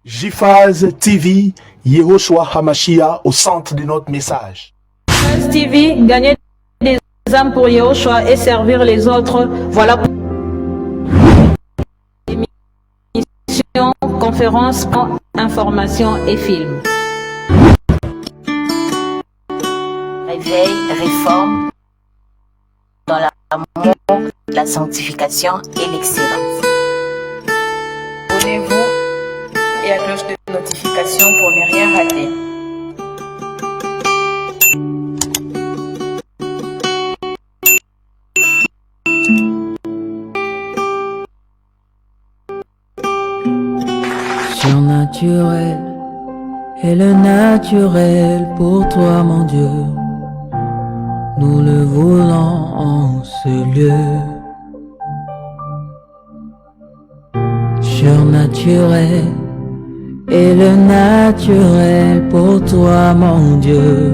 JFAZ TV, Yehoshua Hamashia au centre de notre message. JFAZ TV, gagner des âmes pour Yehoshua et servir les autres. Voilà pour émission, conférence, information et film. Réveil, réforme dans l'amour, la sanctification et l'excellence. Abonnez-vous et à la cloche de notification pour ne rien rater. Surnaturel est le naturel pour toi, mon Dieu. Nous le voulons en ce lieu. Surnaturel est le naturel pour toi, mon Dieu.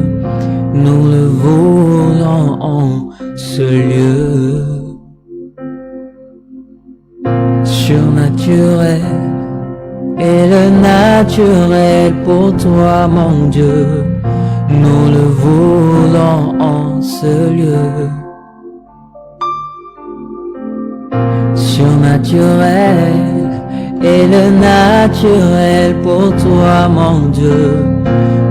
Nous le voulons en ce lieu. Surnaturel est le naturel pour toi, mon Dieu. Nous le voulons en ce lieu. Surnaturel est le naturel pour toi, mon Dieu.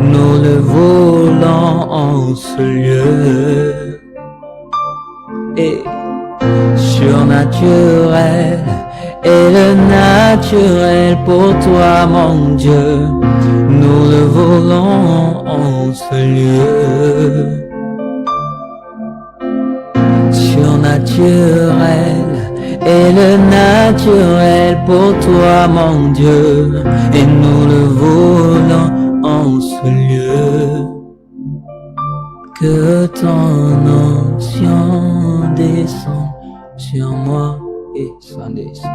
Nous le voulons en ce lieu. Et surnaturel est le naturel pour toi, mon Dieu. Nous le voulons en ce lieu. Surnaturel est le naturel pour toi, mon Dieu. Et nous le voulons en ce lieu. Que ton onction descende sur moi et s'en descend.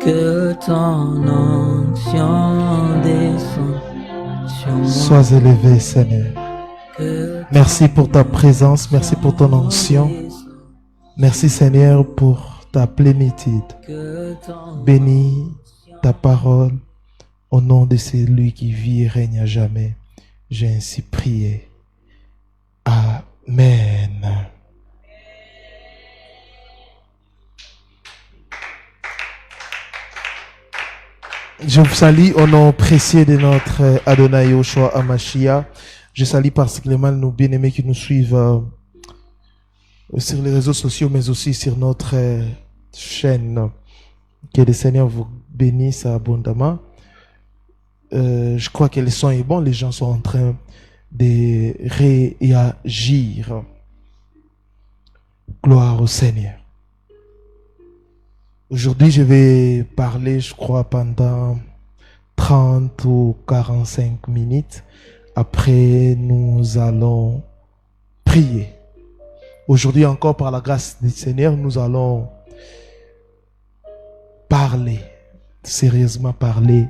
Que ton onction descende sur moi. Sois élevé, Seigneur. Merci pour ta présence, merci pour ton onction. Merci, Seigneur, pour ta plénitude. Bénis ta parole au nom de celui qui vit et règne à jamais. J'ai ainsi prié. Amen. Je vous salue au nom précieux de notre Adonai Yehoshua Hamashia. Je salue particulièrement nos bien-aimés qui nous suivent sur les réseaux sociaux, mais aussi sur notre chaîne. Que le Seigneur vous bénisse abondamment. Je crois que le son est bon. Les gens sont en train de réagir. Gloire au Seigneur. Aujourd'hui, je vais parler, je crois, pendant 30 ou 45 minutes. Après, nous allons prier. Aujourd'hui encore, par la grâce du Seigneur, nous allons parler, sérieusement parler,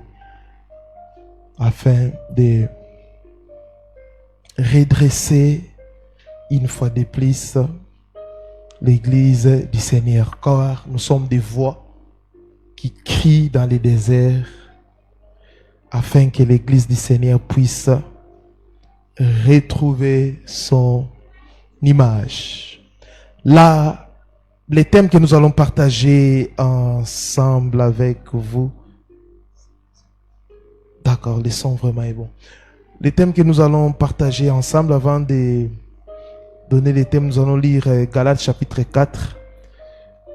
afin de redresser une fois de plus l'Église du Seigneur. Car nous sommes des voix qui crient dans les déserts afin que l'Église du Seigneur puisse retrouver son image. Là, les thèmes que nous allons partager ensemble avec vous. D'accord, le son vraiment est bon. Les thèmes que nous allons partager ensemble, avant de donner les thèmes, nous allons lire Galates chapitre 4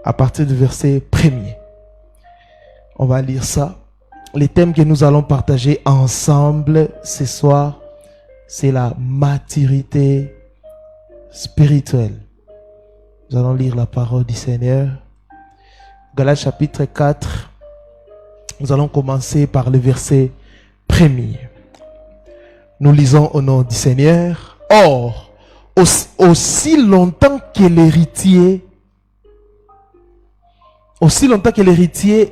à partir du verset 1er. On va lire ça. Les thèmes que nous allons partager ensemble ce soir, c'est la maturité spirituelle. Nous allons lire la parole du Seigneur. Galates chapitre 4. Nous allons commencer par le verset 1er. Nous lisons au nom du Seigneur. Or, aussi longtemps que l'héritier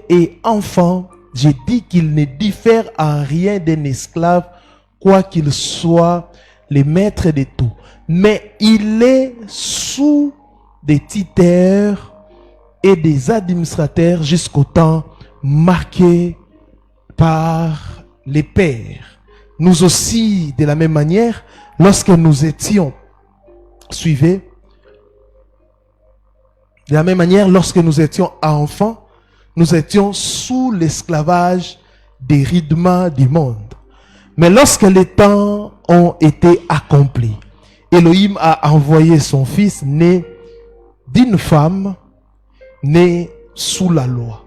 est enfant, j'ai dit qu'il ne diffère en rien d'un esclave, quoi qu'il soit le maître de tout. Mais il est sous des tuteurs et des administrateurs jusqu'au temps marqué par les pères. Nous aussi, de la même manière, lorsque nous étions, suivez, de la même manière, lorsque nous étions enfants, nous étions sous l'esclavage des rythmes du monde. Mais lorsque les temps ont été accomplis, Elohim a envoyé son fils né d'une femme, né sous la loi.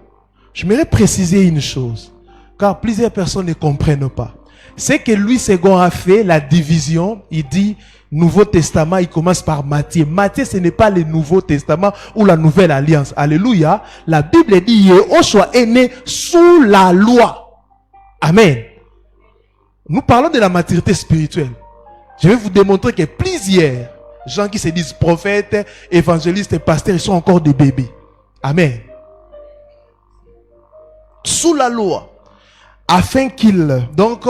J'aimerais préciser une chose, car plusieurs personnes ne comprennent pas. C'est que Louis II a fait la division, il dit Nouveau Testament, il commence par Matthieu. Matthieu, ce n'est pas le Nouveau Testament ou la Nouvelle Alliance. Alléluia. La Bible dit Yehoshua est né sous la loi. Amen. Nous parlons de la maturité spirituelle. Je vais vous démontrer que plusieurs gens qui se disent prophètes, évangélistes et pasteurs, ils sont encore des bébés. Amen. Sous la loi. Afin qu'il... Donc,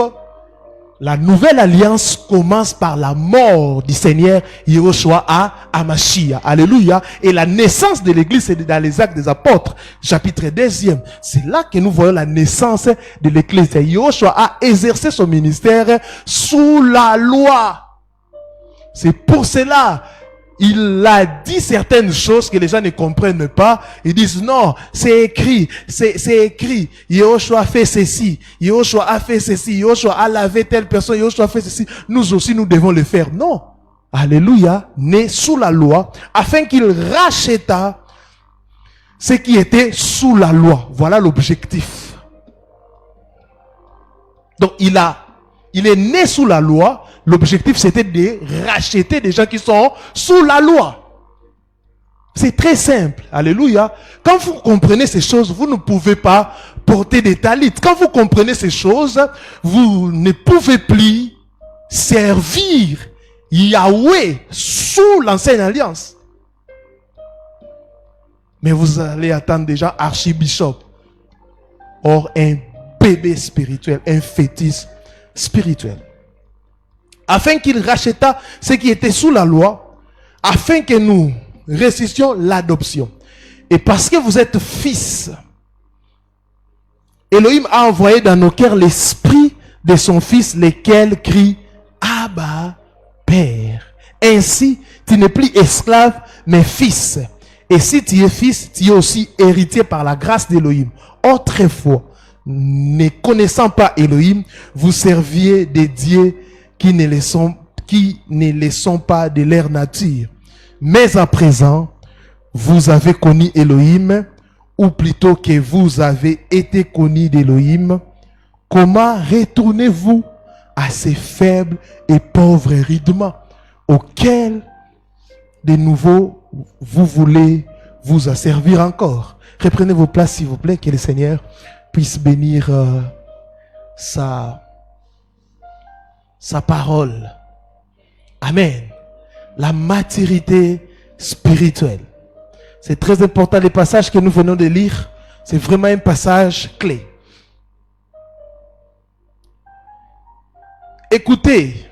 la nouvelle alliance commence par la mort du Seigneur Yehoshua à Mashiach. Alléluia. Et la naissance de l'église, c'est dans les Actes des Apôtres, chapitre 2. C'est là que nous voyons la naissance de l'église. Yehoshua a exercé son ministère sous la loi. C'est pour cela il a dit certaines choses que les gens ne comprennent pas. Ils disent non, c'est écrit, c'est écrit. Yehoshua a fait ceci, Yehoshua a fait ceci, Yehoshua a lavé telle personne, Yehoshua a fait ceci. Nous aussi, nous devons le faire. Non. Alléluia, né sous la loi, afin qu'il racheta ce qui était sous la loi. Voilà l'objectif. Donc, il est né sous la loi. L'objectif, c'était de racheter des gens qui sont sous la loi. C'est très simple. Alléluia. Quand vous comprenez ces choses, vous ne pouvez pas porter des talits. Quand vous comprenez ces choses, vous ne pouvez plus servir Yahweh sous l'ancienne alliance. Mais vous allez attendre déjà archibishop. Or, un bébé spirituel, un fœtus spirituel. Afin qu'il racheta ce qui était sous la loi, afin que nous ressuscitions l'adoption. Et parce que vous êtes fils, Elohim a envoyé dans nos cœurs l'esprit de son fils, lequel crie Abba, Père. Ainsi, tu n'es plus esclave, mais fils. Et si tu es fils, tu es aussi héritier par la grâce d'Elohim. Autrefois, ne connaissant pas Elohim, vous serviez des dieux qui ne le sont pas de leur nature. Mais à présent, vous avez connu Elohim, ou plutôt que vous avez été connu d'Elohim. Comment retournez-vous à ces faibles et pauvres rudiments auxquels de nouveau vous voulez vous asservir encore? Reprenez vos places s'il vous plaît, que le Seigneur puisse bénir sa parole. Amen. La maturité spirituelle. C'est très important. Les passages que nous venons de lire, c'est vraiment un passage clé. Écoutez,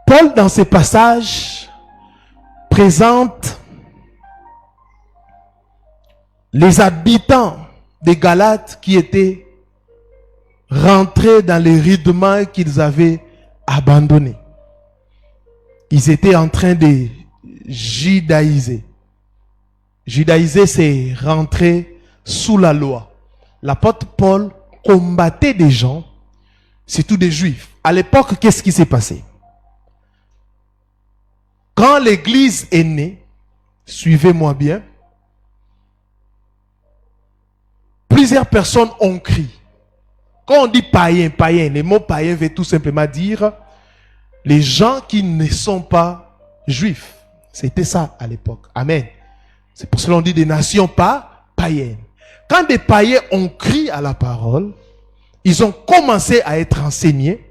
Paul dans ces passages présente les habitants des Galates qui étaient rentrés dans les rudiments qu'ils avaient abandonnés. Ils étaient en train de judaïser. Judaïser, c'est rentrer sous la loi. L'apôtre Paul combattait des gens, surtout des juifs. À l'époque, qu'est-ce qui s'est passé? Quand l'église est née, suivez-moi bien, plusieurs personnes ont crié. Quand on dit païen, le mot païen veut tout simplement dire les gens qui ne sont pas juifs. C'était ça à l'époque. Amen. C'est pour cela qu'on dit des nations pas païennes. Quand des païens ont crié à la parole, ils ont commencé à être enseignés.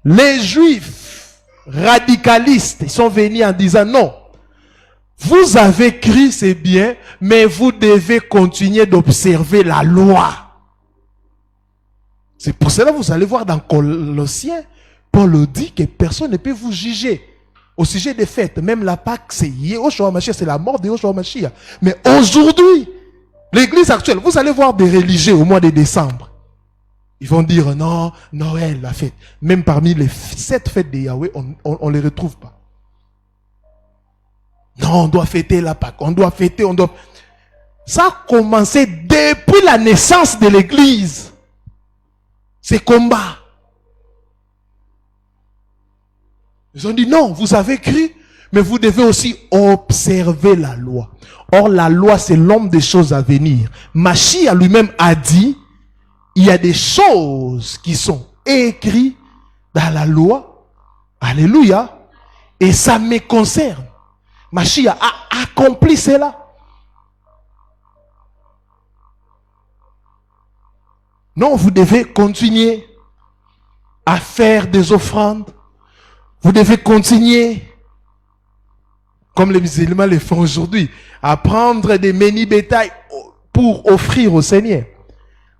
Les juifs radicalistes, ils sont venus en disant non. Vous avez crié, c'est bien, mais vous devez continuer d'observer la loi. C'est pour cela que vous allez voir dans Colossiens, Paul dit que personne ne peut vous juger au sujet des fêtes. Même la Pâque, c'est Yehoshua Mashiach, c'est la mort de Yehoshua Mashiach. Mais aujourd'hui, l'église actuelle, vous allez voir des religieux au mois de décembre. Ils vont dire non, Noël, la fête. Même parmi les 7 fêtes de Yahweh, on ne les retrouve pas. Non, on doit fêter la Pâque, on doit fêter, on doit... Ça a commencé depuis la naissance de l'Église. Ces combats. Ils ont dit non, vous avez cru, mais vous devez aussi observer la loi. Or, la loi, c'est l'homme des choses à venir. Mashiach lui-même a dit, il y a des choses qui sont écrites dans la loi. Alléluia. Et ça me concerne. Mashiach a accompli cela. Non, vous devez continuer à faire des offrandes. Vous devez continuer, comme les musulmans le font aujourd'hui, à prendre des menus bétail pour offrir au Seigneur.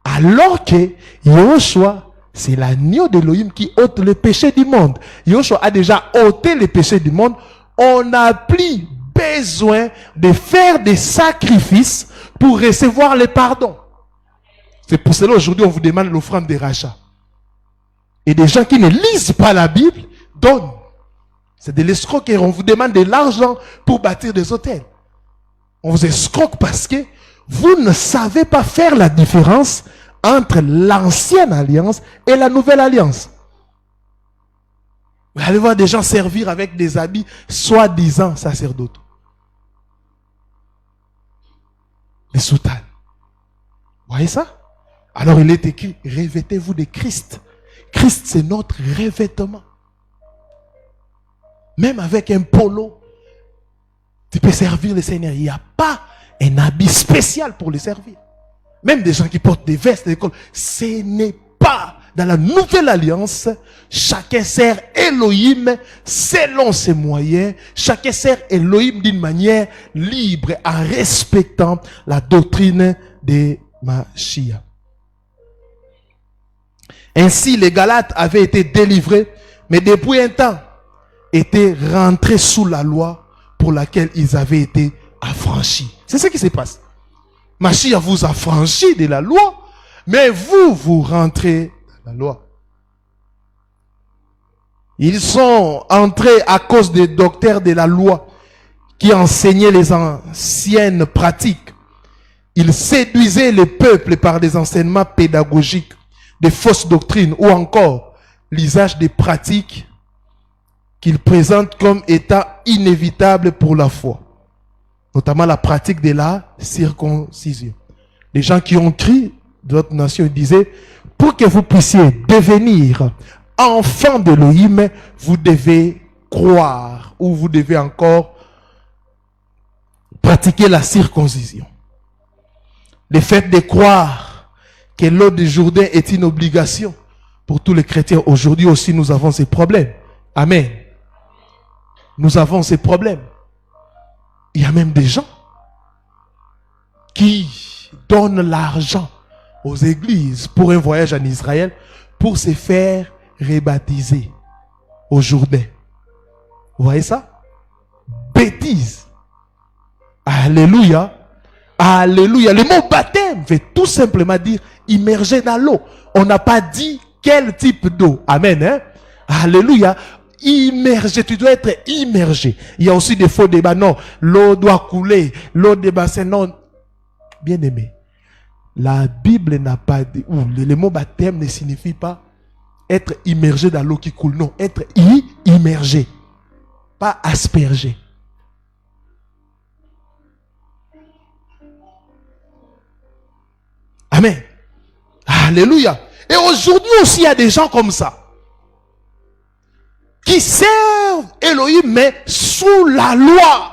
Alors que Yahushua, c'est l'agneau d'Élohim qui ôte le péché du monde. Yahushua a déjà ôté le péché du monde. On n'a plus besoin de faire des sacrifices pour recevoir le pardon. C'est pour cela aujourd'hui on vous demande l'offrande des rachats. Et des gens qui ne lisent pas la Bible donnent. C'est de l'escroquerie. On vous demande de l'argent pour bâtir des hôtels. On vous escroque parce que vous ne savez pas faire la différence entre l'ancienne alliance et la nouvelle alliance. Vous allez voir des gens servir avec des habits soi-disant sacerdotaux. Les soutanes. Vous voyez ça? Alors il est écrit, revêtez-vous de Christ. Christ, c'est notre revêtement. Même avec un polo, tu peux servir le Seigneur. Il n'y a pas un habit spécial pour le servir. Même des gens qui portent des vestes d'école, ce n'est pas dans la nouvelle alliance. Chacun sert Elohim selon ses moyens. Chacun sert Elohim d'une manière libre en respectant la doctrine de Mashiach. Ainsi, les Galates avaient été délivrés, mais depuis un temps, étaient rentrés sous la loi pour laquelle ils avaient été affranchis. C'est ce qui se passe. Mashiach vous a franchi de la loi, mais vous rentrez dans la loi. Ils sont entrés à cause des docteurs de la loi qui enseignaient les anciennes pratiques. Ils séduisaient le peuple par des enseignements pédagogiques, des fausses doctrines ou encore l'usage des pratiques qu'ils présentent comme étant inévitables pour la foi. Notamment la pratique de la circoncision. Les gens qui ont cru de notre nation disaient, pour que vous puissiez devenir enfant d'Elohim, vous devez croire ou vous devez encore pratiquer la circoncision. Le fait de croire que l'eau du Jourdain est une obligation pour tous les chrétiens. Aujourd'hui aussi, nous avons ces problèmes. Amen. Nous avons ces problèmes. Il y a même des gens qui donnent l'argent aux églises pour un voyage en Israël pour se faire rebaptiser au Jourdain. Vous voyez ça? Bêtise. Alléluia. Alléluia. Le mot baptême veut tout simplement dire immerger dans l'eau. On n'a pas dit quel type d'eau. Amen. Hein? Alléluia. Immergé, tu dois être immergé. Il y a aussi des faux débats. Non, l'eau doit couler. L'eau des bassins, non. Bien aimé, la Bible n'a pas dit, ou le mot baptême ne signifie pas être immergé dans l'eau qui coule. Non, être immergé. Pas aspergé. Amen. Alléluia. Et aujourd'hui aussi, il y a des gens comme ça qui servent Elohim, mais sous la loi.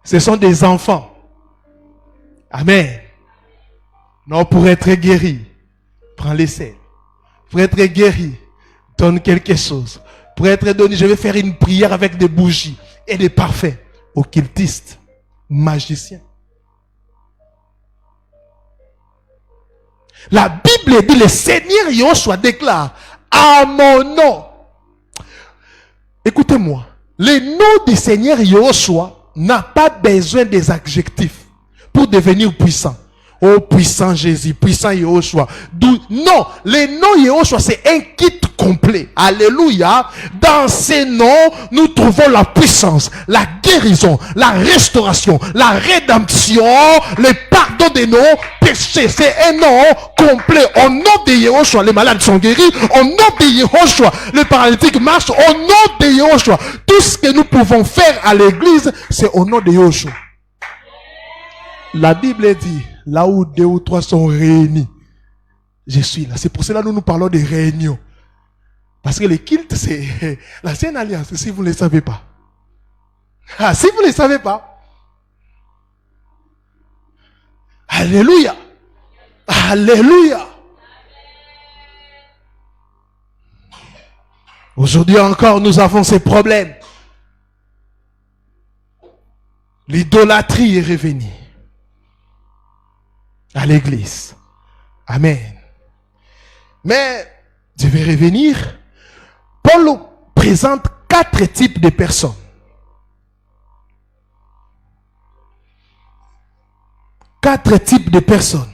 Ce sont des enfants. Amen. Non, pour être guéri, prends les sels. Pour être guéri, donne quelque chose. Pour être donné, je vais faire une prière avec des bougies et des parfums. Occultistes, magiciens. La Bible dit, le Seigneur Yahushua déclare, à mon nom. Écoutez-moi. Le nom du Seigneur Yahushua n'a pas besoin des adjectifs pour devenir puissant. Oh puissant Jésus, puissant Yehoshua. Non, le nom Yehoshua, c'est un kit complet. Alléluia. Dans ces noms, nous trouvons la puissance, la guérison, la restauration, la rédemption, le pardon des noms, péchés. C'est un nom complet. Au nom de Yehoshua, les malades sont guéris. Au nom de Yehoshua, les paralytiques marchent. Au nom de Yehoshua, tout ce que nous pouvons faire à l'église, c'est au nom de Yehoshua. La Bible dit, là où 2 ou 3 sont réunis, je suis là. C'est pour cela que nous parlons de réunion. Parce que le culte, c'est l'ancienne alliance, si vous ne le savez pas. Ah, si vous ne le savez pas. Alléluia. Alléluia. Aujourd'hui encore, nous avons ces problèmes. L'idolâtrie est revenue à l'église. Amen. Mais je vais revenir. Paul présente 4 types de personnes. 4 types de personnes.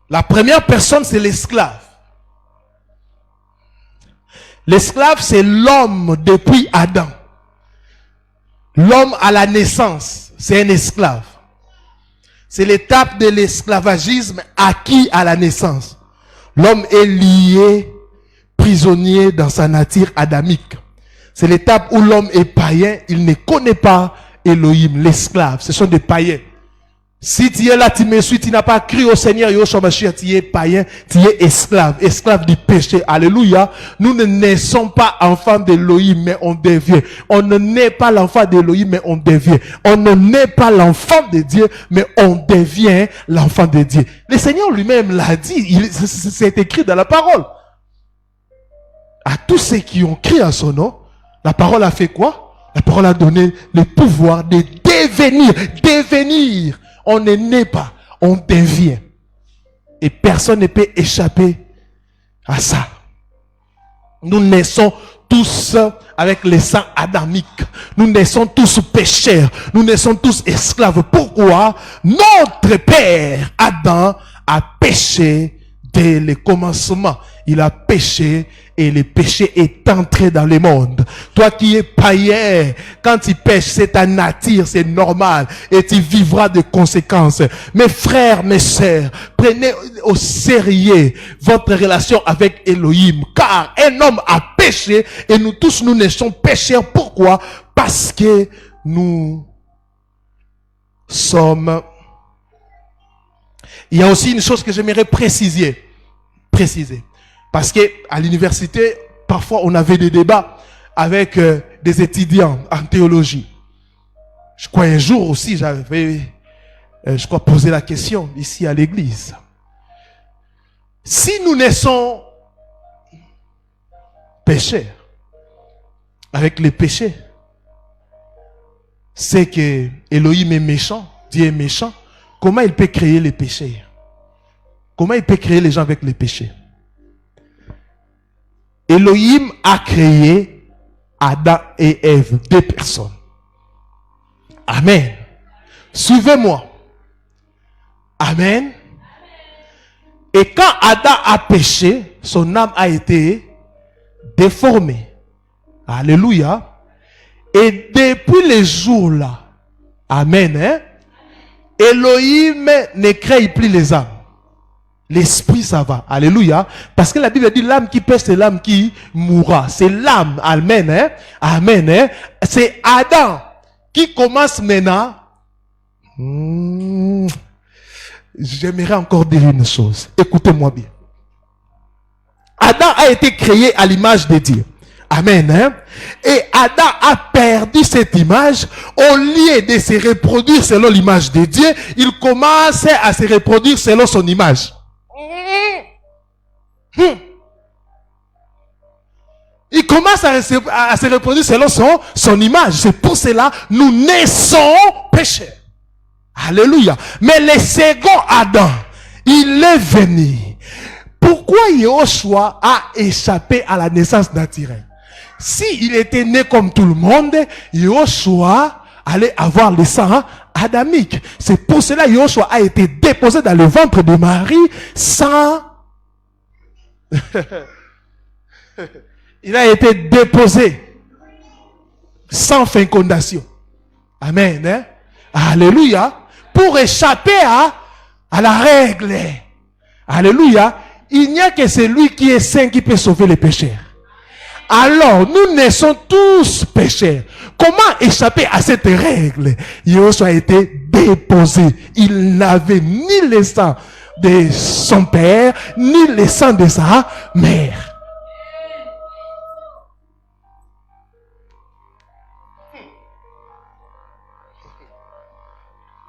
La première personne, c'est l'esclave. L'esclave, c'est l'homme depuis Adam. L'homme à la naissance, c'est un esclave. C'est l'étape de l'esclavagisme acquis à la naissance. L'homme est lié, prisonnier dans sa nature adamique. C'est l'étape où l'homme est païen, il ne connaît pas Elohim, l'esclave. Ce sont des païens. Si tu es là, tu me suis, tu n'as pas cru au Seigneur Yeshua Mashiach, tu es païen, tu es esclave, esclave du péché. Alléluia. Nous ne naissons pas enfants d'Elohim, mais on devient. On ne naît pas l'enfant d'Elohim, mais on devient. On ne naît pas l'enfant de Dieu, mais on devient l'enfant de Dieu. Le Seigneur lui-même l'a dit, c'est écrit dans la parole. À tous ceux qui ont crié à son nom, la parole a fait quoi? La parole a donné le pouvoir de devenir. Devenir. On ne naît pas, on devient. Et personne ne peut échapper à ça. Nous naissons tous avec le sang adamique. Nous naissons tous pécheurs. Nous naissons tous esclaves. Pourquoi? Notre père Adam a péché dès le commencement. Il a péché et le péché est entré dans le monde. Toi qui es païen, quand tu pêches, c'est ta nature, c'est normal. Et tu vivras de conséquences. Mes frères, mes sœurs, prenez au sérieux votre relation avec Elohim. Car un homme a péché et nous tous, nous naissons pécheurs. Pourquoi? Parce que nous sommes... Il y a aussi une chose que j'aimerais préciser. Parce que à l'université, parfois on avait des débats avec des étudiants en théologie. Je crois un jour aussi, j'avais, posé la question ici à l'église. Si nous naissons pécheurs, avec les péchés, c'est que Elohim est méchant, Dieu est méchant. Comment il peut créer les péchés? Comment il peut créer les gens avec les péchés? Elohim a créé Adam et Ève, 2 personnes. Amen. Suivez-moi. Amen. Et quand Adam a péché, son âme a été déformée. Alléluia. Et depuis les jours-là, amen, hein, Elohim ne crée plus les âmes. L'esprit, ça va. Alléluia. Parce que la Bible dit l'âme qui pêche, c'est l'âme qui mourra. C'est l'âme. Amen. Hein? Amen. Hein? C'est Adam qui commence maintenant. J'aimerais encore dire une chose. Écoutez-moi bien. Adam a été créé à l'image de Dieu. Amen. Hein? Et Adam a perdu cette image. Au lieu de se reproduire selon l'image de Dieu, il commence à se reproduire selon son image. Il commence à se reproduire selon son image. C'est pour cela nous naissons pécheurs. Alléluia. Mais le second Adam, il est venu. Pourquoi Yehoshua a échappé à la naissance naturelle? Si il était né comme tout le monde, Yehoshua allait avoir le sang adamique. C'est pour cela que Yoshua a été déposé dans le ventre de Marie sans... Il a été déposé sans fécondation. Amen. Hein? Alléluia. Pour échapper à la règle. Alléluia. Il n'y a que celui qui est saint qui peut sauver les pécheurs. Alors, nous naissons tous pécheurs. Comment échapper à cette règle? Yoshua a été déposé. Il n'avait ni le sang de son père, ni le sang de sa mère.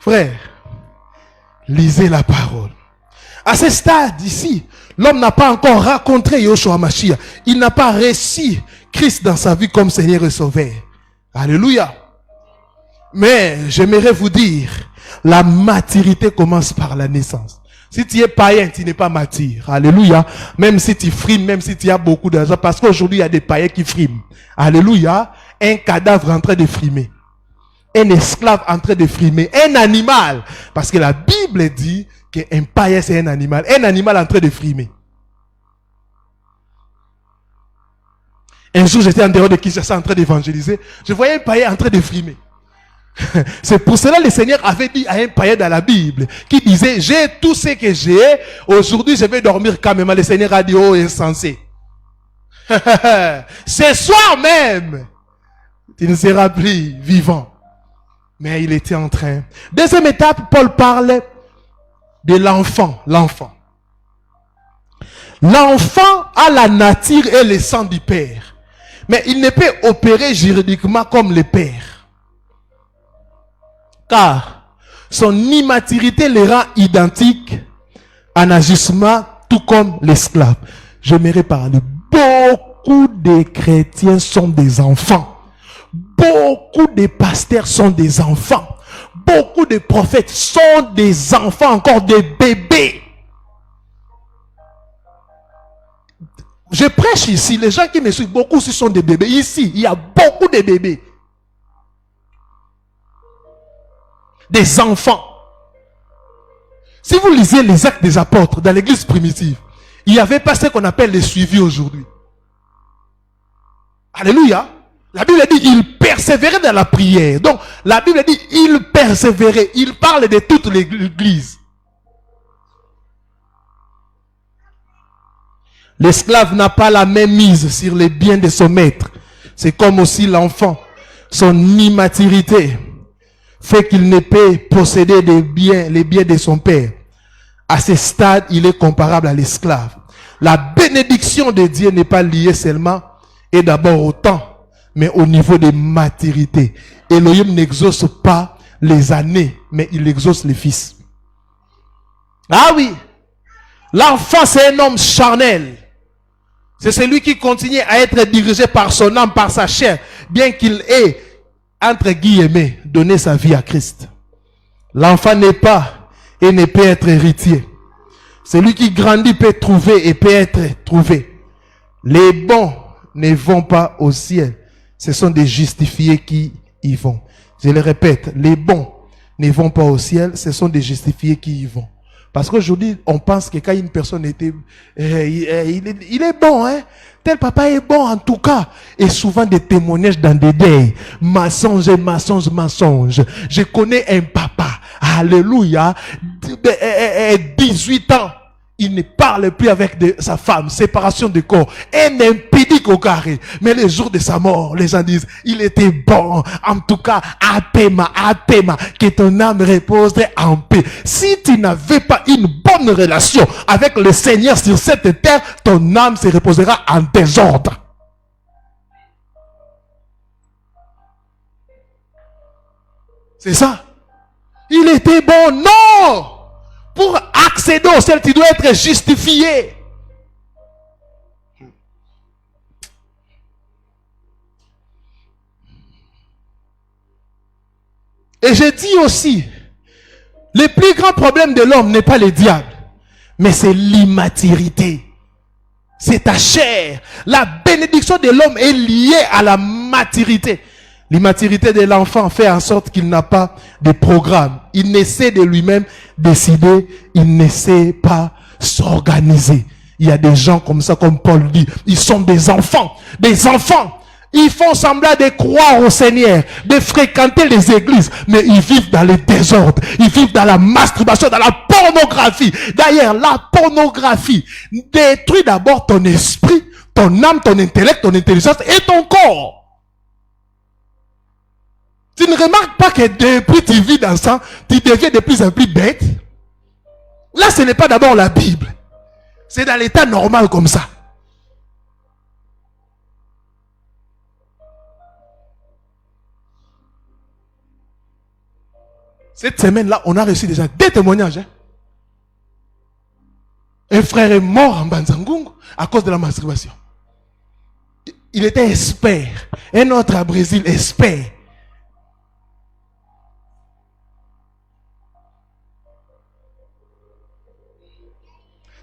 Frère, lisez la parole. À ce stade ici, l'homme n'a pas encore rencontré Yoshua Mashiach. Il n'a pas reçu Christ dans sa vie comme Seigneur et Sauveur. Alléluia. Mais j'aimerais vous dire, la maturité commence par la naissance. Si tu es païen, tu n'es pas mature. Alléluia. Même si tu frimes, même si tu as beaucoup d'argent. Parce qu'aujourd'hui, il y a des païens qui friment. Alléluia. Un cadavre en train de frimer. Un esclave en train de frimer. Un animal. Parce que la Bible dit qu'un païen, c'est un animal. Un animal en train de frimer. Un jour, j'étais en dehors de Kinshasa en train d'évangéliser. Je voyais un païen en train de frimer. C'est pour cela que le Seigneur avait dit à un païen dans la Bible qui disait, j'ai tout ce que j'ai, aujourd'hui je vais dormir quand même. Le Seigneur a dit, oh insensé. Ce soir même, tu ne seras plus vivant. Mais il était en train. Deuxième étape, Paul parle de l'enfant. L'enfant. L'enfant a la nature et le sang du Père. Mais il ne peut opérer juridiquement comme le Père. Car son immaturité le rend identique en agissement, tout comme l'esclave. J'aimerais parler. Beaucoup de chrétiens sont des enfants. Beaucoup de pasteurs sont des enfants. Beaucoup de prophètes sont des enfants, encore des bébés. Je prêche ici, les gens qui me suivent, beaucoup ce sont des bébés. Ici, il y a beaucoup de bébés. Des enfants. Si vous lisez les actes des apôtres dans l'église primitive, il n'y avait pas ce qu'on appelle les suivis aujourd'hui. Alléluia. La Bible dit il persévérait dans la prière. Donc la Bible dit il persévérait. Il parle de toute l'église. L'esclave n'a pas la même mise sur les biens de son maître. C'est comme aussi l'enfant. Son immaturité fait qu'il ne peut posséder les biens de son père. À ce stade, il est comparable à l'esclave. La bénédiction de Dieu n'est pas liée seulement et d'abord au temps, mais au niveau de maturité. Elohim n'exauce pas les années, mais il exauce les fils. Ah oui, l'enfant c'est un homme charnel. C'est celui qui continue à être dirigé par son âme, par sa chair, bien qu'il ait, entre guillemets, donné sa vie à Christ. L'enfant n'est pas et ne peut être héritier. Celui qui grandit peut trouver et peut être trouvé. Les bons ne vont pas au ciel. Ce sont des justifiés qui y vont. Je le répète, les bons ne vont pas au ciel, ce sont des justifiés qui y vont. Parce qu'aujourd'hui, on pense que quand une personne était... il est bon, hein? Tel papa est bon en tout cas. Et souvent des témoignages dans des deuils. Mensonge, mensonge, mensonge. Je connais un papa. Alléluia. 18 ans. Il ne parle plus avec sa femme. Séparation de corps. Un impédique au carré. Mais le jour de sa mort, les gens disent, il était bon. En tout cas, apema, que ton âme repose en paix. Si tu n'avais pas une bonne relation avec le Seigneur sur cette terre, ton âme se reposera en désordre. C'est ça. Il était bon. Non! Pour accéder au ciel, tu dois être justifié. Et je dis aussi, le plus grand problème de l'homme n'est pas le diable, mais c'est l'immaturité. C'est ta chair. La bénédiction de l'homme est liée à la maturité. L'immaturité de l'enfant fait en sorte qu'il n'a pas de programme. Il n'essaie de lui-même décider, il n'essaie pas s'organiser. Il y a des gens comme ça, comme Paul dit, ils sont des enfants, des enfants. Ils font semblant de croire au Seigneur, de fréquenter les églises, mais ils vivent dans le désordre, ils vivent dans la masturbation, dans la pornographie. D'ailleurs, la pornographie détruit d'abord ton esprit, ton âme, ton intellect, ton intelligence et ton corps. Tu ne remarques pas que depuis tu vis dans ça, tu deviens de plus en plus bête. Là, ce n'est pas d'abord la Bible. C'est dans l'état normal comme ça. Cette semaine-là, on a reçu déjà 2 témoignages. Hein. Un frère est mort en Banzangungu à cause de la masturbation. Il était expert. Un autre à Brésil, expert.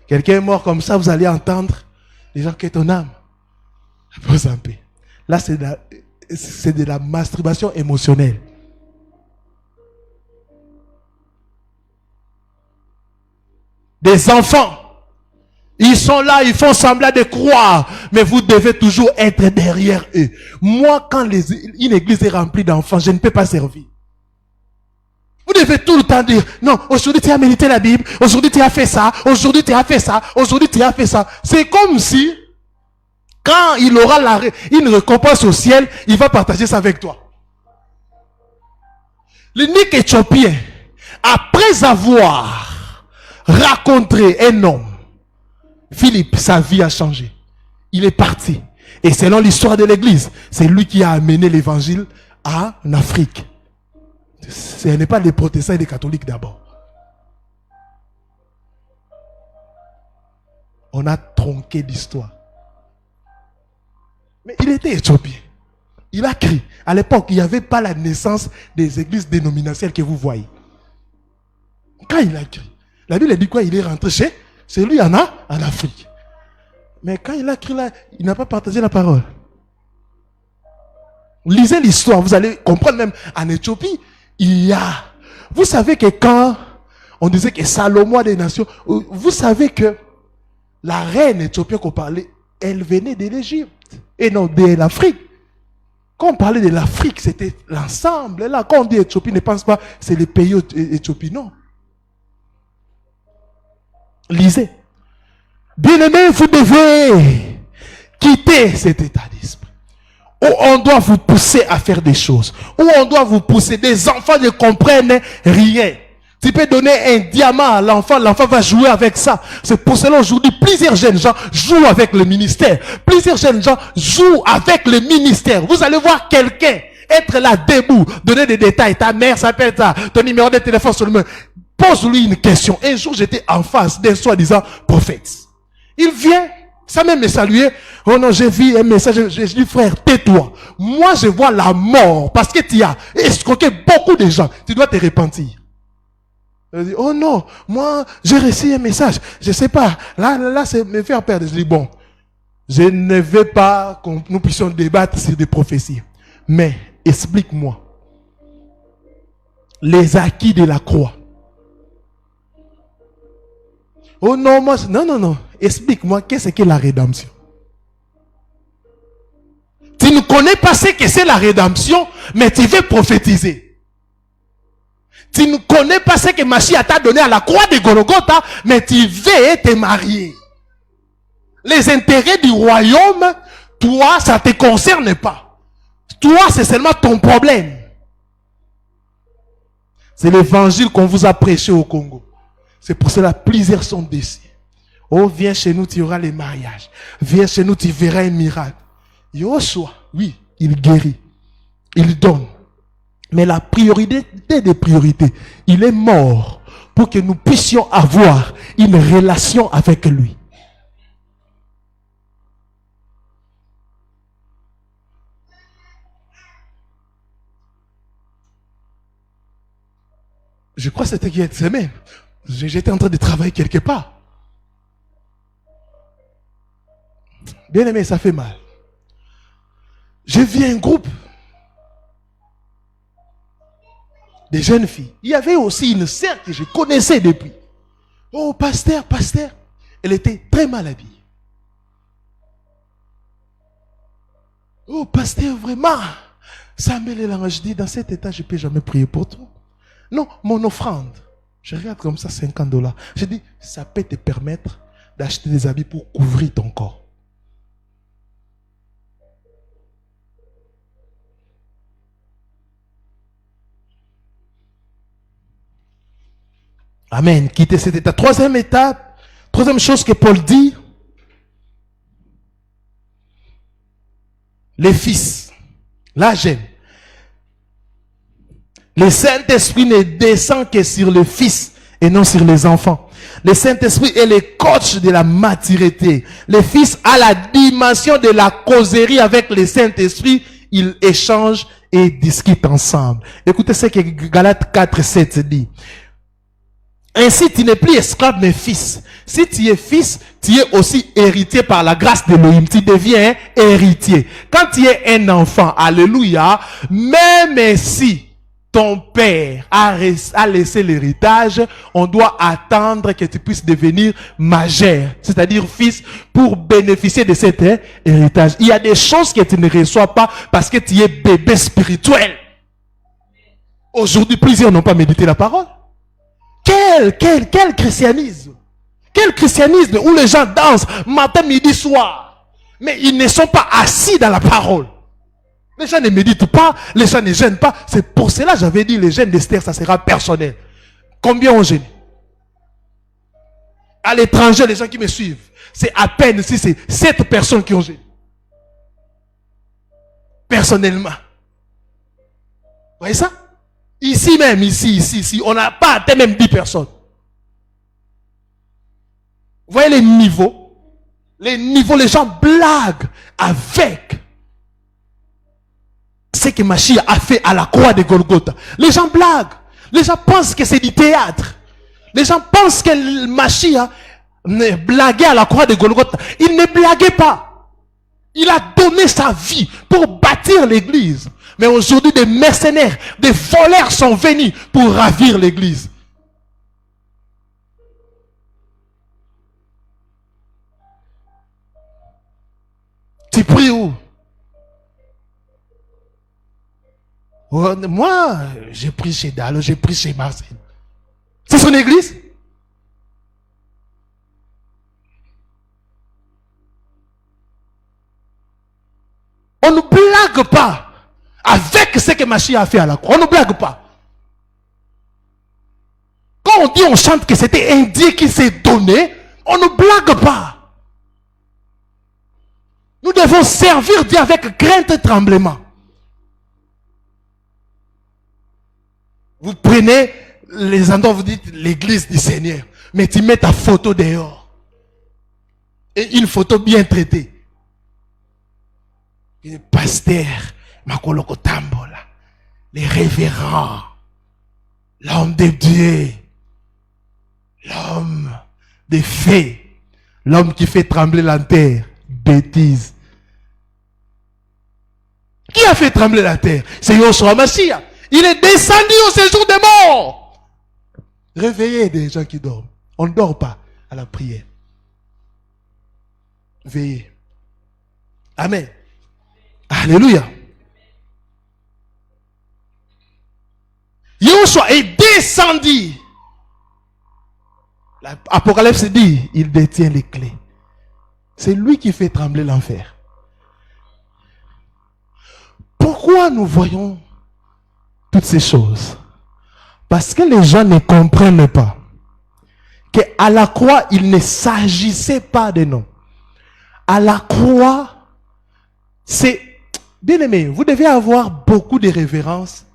Quelqu'un est mort comme ça, vous allez entendre les gens qui ton âme. Repose en paix. Là, c'est de la masturbation émotionnelle. Des enfants, ils sont là, ils font semblant de croire, mais vous devez toujours être derrière eux. Moi, quand une église est remplie d'enfants, je ne peux pas servir. Vous devez tout le temps dire, non, aujourd'hui tu as médité la Bible, aujourd'hui tu as fait ça, aujourd'hui tu as fait ça, aujourd'hui tu as fait ça. C'est comme si, quand il aura une récompense au ciel, il va partager ça avec toi. L'unique Éthiopien, après avoir rencontré un homme, Philippe, sa vie a changé. Il est parti. Et selon l'histoire de l'église, c'est lui qui a amené l'évangile en Afrique. Ce n'est pas les protestants et les catholiques d'abord. On a tronqué l'histoire. Mais il était éthiopien. Il a crié. À l'époque, il n'y avait pas la naissance des églises dénominationnelles que vous voyez. Quand il a crié, la Bible dit quoi? Il est rentré chez lui en Afrique. Mais quand il a crié là, il n'a pas partagé la parole. Lisez l'histoire, vous allez comprendre même en Éthiopie. Vous savez que quand on disait que Salomon des nations, vous savez que la reine éthiopienne qu'on parlait, elle venait de l'Égypte et non de l'Afrique. Quand on parlait de l'Afrique, c'était l'ensemble. Là, quand on dit Éthiopie, ne pense pas c'est les pays Éthiopie, non. Lisez. Bien-aimés, vous devez quitter cet état d'esprit. Où on doit vous pousser à faire des choses. Où on doit vous pousser. Des enfants ne comprennent rien. Tu peux donner un diamant à l'enfant, l'enfant va jouer avec ça. C'est pour cela aujourd'hui, plusieurs jeunes gens jouent avec le ministère. Plusieurs jeunes gens jouent avec le ministère. Vous allez voir quelqu'un être là debout, donner des détails. Ta mère s'appelle ça, ton numéro de téléphone sur le main. Pose-lui une question. Un jour, j'étais en face d'un soi-disant prophète. Il vient, sans même me saluer. Oh non, j'ai vu un message. Je dis, frère, tais-toi. Moi, je vois la mort parce que tu as escroqué beaucoup de gens. Tu dois te repentir. Je dis, oh non, moi, j'ai reçu un message. Je sais pas. Là, c'est me faire perdre. Je dis, bon, je ne veux pas que nous puissions débattre sur des prophéties. Mais, explique-moi. Les acquis de la croix. Oh non, moi, non. Explique-moi, qu'est-ce que la rédemption? Tu ne connais pas ce que c'est la rédemption, mais tu veux prophétiser. Tu ne connais pas ce que Machia t'a donné à la croix de Golgotha, mais tu veux te marier. Les intérêts du royaume, toi, ça ne te concerne pas. Toi, c'est seulement ton problème. C'est l'évangile qu'on vous a prêché au Congo. C'est pour cela que plusieurs sont déçus. Oh, viens chez nous, tu auras les mariages. Viens chez nous, tu verras un miracle. Yoshua, oui, il guérit. Il donne. Mais la priorité des priorités, il est mort pour que nous puissions avoir une relation avec lui. Je crois que c'était il y a une semaine. J'étais en train de travailler quelque part. Bien aimé, ça fait mal. J'ai vu un groupe. des jeunes filles. Il y avait aussi une sœur que je connaissais depuis. Oh, pasteur, pasteur. Elle était très mal habillée. Oh, pasteur, vraiment. Ça me l'élange. Je dis, dans cet état, je ne peux jamais prier pour toi. Non, mon offrande. Je regarde comme ça, $50. Je dis, ça peut te permettre d'acheter des habits pour couvrir ton corps. Amen. Quitter cet état. Troisième étape, troisième chose que Paul dit, les fils. Là, j'aime. Le Saint-Esprit ne descend que sur le Fils et non sur les enfants. Le Saint-Esprit est le coach de la maturité. Le Fils a la dimension de la causerie avec le Saint-Esprit. Ils échangent et discutent ensemble. Écoutez ce que Galates 4:7 dit. Ainsi, tu n'es plus esclave, mais fils. Si tu es fils, tu es aussi héritier par la grâce d'Élohim. Tu deviens héritier. Quand tu es un enfant, alléluia, même si ton père a laissé l'héritage, on doit attendre que tu puisses devenir majeur, c'est-à-dire fils, pour bénéficier de cet héritage. Il y a des choses que tu ne reçois pas parce que tu es bébé spirituel. Aujourd'hui, plusieurs n'ont pas médité la parole. Quel christianisme? Quel christianisme où les gens dansent matin, midi, soir, mais ils ne sont pas assis dans la parole. Les gens ne méditent pas, les gens ne gênent pas. C'est pour cela que j'avais dit, les gènes d'Esther, ça sera personnel. Combien ont gêné? À l'étranger, les gens qui me suivent, c'est à peine si c'est 7 personnes qui ont gêné. Personnellement. Vous voyez ça? Ici même, ici, on n'a pas atteint même 10 personnes. Vous voyez les niveaux? Les gens blaguent avec ce que Mashiach a fait à la croix de Golgotha. Les gens blaguent. Les gens pensent que c'est du théâtre. Les gens pensent que Mashiach blaguait à la croix de Golgotha. Il ne blaguait pas. Il a donné sa vie pour bâtir l'église. Mais aujourd'hui, des mercenaires, des voleurs sont venus pour ravir l'église. Tu pries où? Moi, j'ai pris chez Dalo, j'ai pris chez Marcel. C'est son église? On ne blague pas avec ce que Mashiach a fait à la croix. On ne blague pas. Quand on dit, on chante que c'était un Dieu qui s'est donné, on ne blague pas. Nous devons servir Dieu avec crainte et tremblement. Vous prenez les endroits, vous dites l'église du Seigneur, mais tu mets ta photo dehors. Et une photo bien traitée. Le pasteur, Makoloko Tambola, les révérends, l'homme de Dieu, l'homme des faits, l'homme qui fait trembler la terre, bêtise. Qui a fait trembler la terre? C'est Yoshua Mashiach. Il est descendu au séjour des morts. Réveillez des gens qui dorment. On ne dort pas à la prière. Veillez. Amen. Alléluia. Yoshua est descendu. L'Apocalypse dit, il détient les clés. C'est lui qui fait trembler l'enfer. Pourquoi nous voyons toutes ces choses? Parce que les gens ne comprennent pas qu'à la croix, il ne s'agissait pas de nous. À la croix, c'est... Bien aimé, vous devez avoir beaucoup de révérences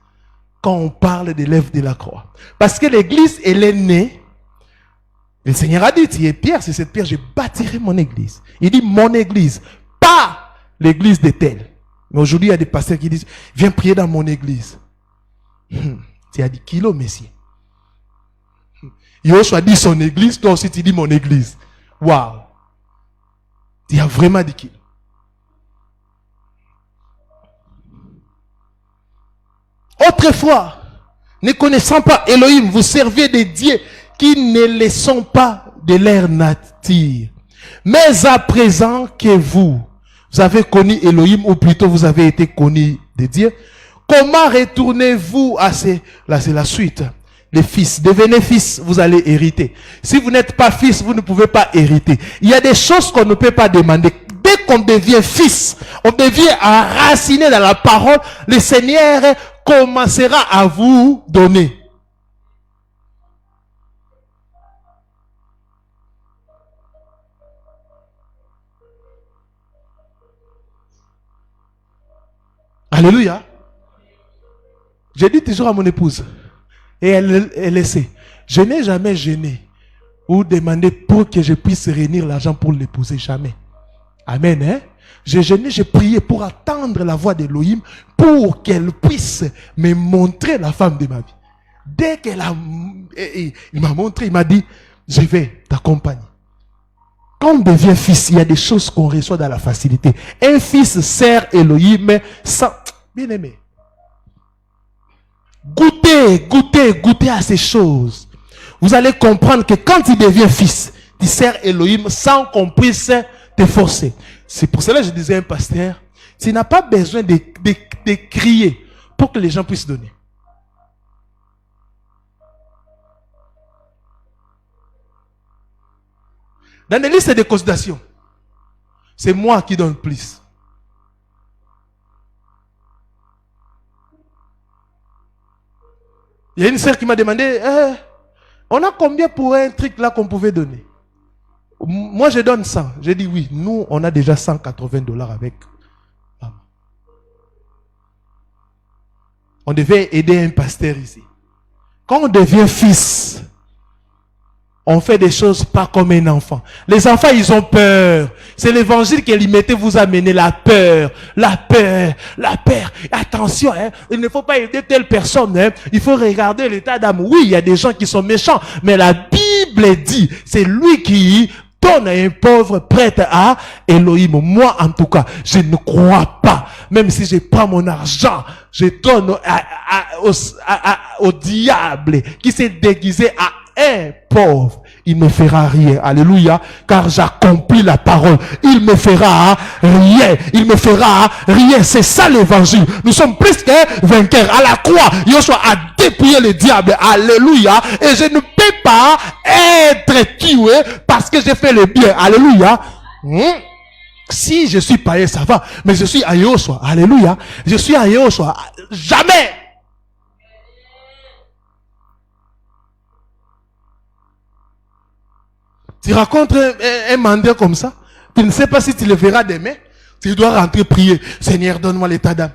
quand on parle de l'œuvre de la croix. Parce que l'église, elle est née. Le Seigneur a dit, tu es pierre, c'est cette pierre, je bâtirai mon église. Il dit mon église, pas l'église de tel. Mais aujourd'hui, il y a des pasteurs qui disent, viens prier dans mon église. Tu as dit kilos, messieurs. Yoshua dit son église, toi aussi tu dis mon église. Waouh. Tu as vraiment dit kilos. Autrefois, Ne connaissant pas Elohim, vous servez des dieux qui ne le sont pas de leur nature. Mais à présent que vous avez connu Elohim, ou plutôt vous avez été connu de Dieu, comment retournez-vous à là c'est la suite. Les fils, devenez fils, vous allez hériter. Si vous n'êtes pas fils, vous ne pouvez pas hériter. Il y a des choses qu'on ne peut pas demander. Dès qu'on devient fils, on devient enraciné dans la parole, le Seigneur commencera à vous donner. Alléluia. J'ai dit toujours à mon épouse, et elle sait, je n'ai jamais gêné ou demandé pour que je puisse réunir l'argent pour l'épouser, jamais. Amen. Hein? J'ai gêné, j'ai prié pour attendre la voix d'Elohim pour qu'elle puisse me montrer la femme de ma vie. Dès il m'a montré, il m'a dit, je vais t'accompagner. Quand on devient fils, il y a des choses qu'on reçoit dans la facilité. Un fils sert Elohim sans... Bien aimé. Goûtez à ces choses. Vous allez comprendre que quand il devient fils, il sert Elohim sans qu'on puisse te forcer. C'est pour cela que je disais à un pasteur, tu n'as pas besoin de crier pour que les gens puissent donner. Dans les listes de consultation, c'est moi qui donne plus. Il y a une sœur qui m'a demandé, on a combien pour un truc là qu'on pouvait donner? Moi je donne 100. J'ai dit oui, nous on a déjà $180 avec maman. On devait aider un pasteur ici. Quand on devient fils, on fait des choses pas comme un enfant. Les enfants, ils ont peur. C'est l'évangile qui mettez vous amener la peur. La peur. La peur. Attention, hein, il ne faut pas aider telle personne. Hein. Il faut regarder l'état d'âme. Oui, il y a des gens qui sont méchants. Mais la Bible dit, c'est lui qui donne à un pauvre prête à Elohim. Moi, en tout cas, je ne crois pas. Même si je prends mon argent, je donne au diable qui s'est déguisé à un pauvre, il ne fera rien. Alléluia. Car j'accomplis la parole. Il me fera rien. Il me fera rien. C'est ça l'évangile. Nous sommes plus que vainqueurs. À la croix, Yoshua a dépouillé le diable. Alléluia. Et je ne peux pas être tué parce que j'ai fait le bien. Alléluia. Si je suis païen, ça va. Mais je suis à Yoshua. Alléluia. Je suis à Yoshua. Jamais. Tu rencontres un mendiant comme ça, tu ne sais pas si tu le verras demain, tu dois rentrer prier. Seigneur, donne-moi l'état d'âme.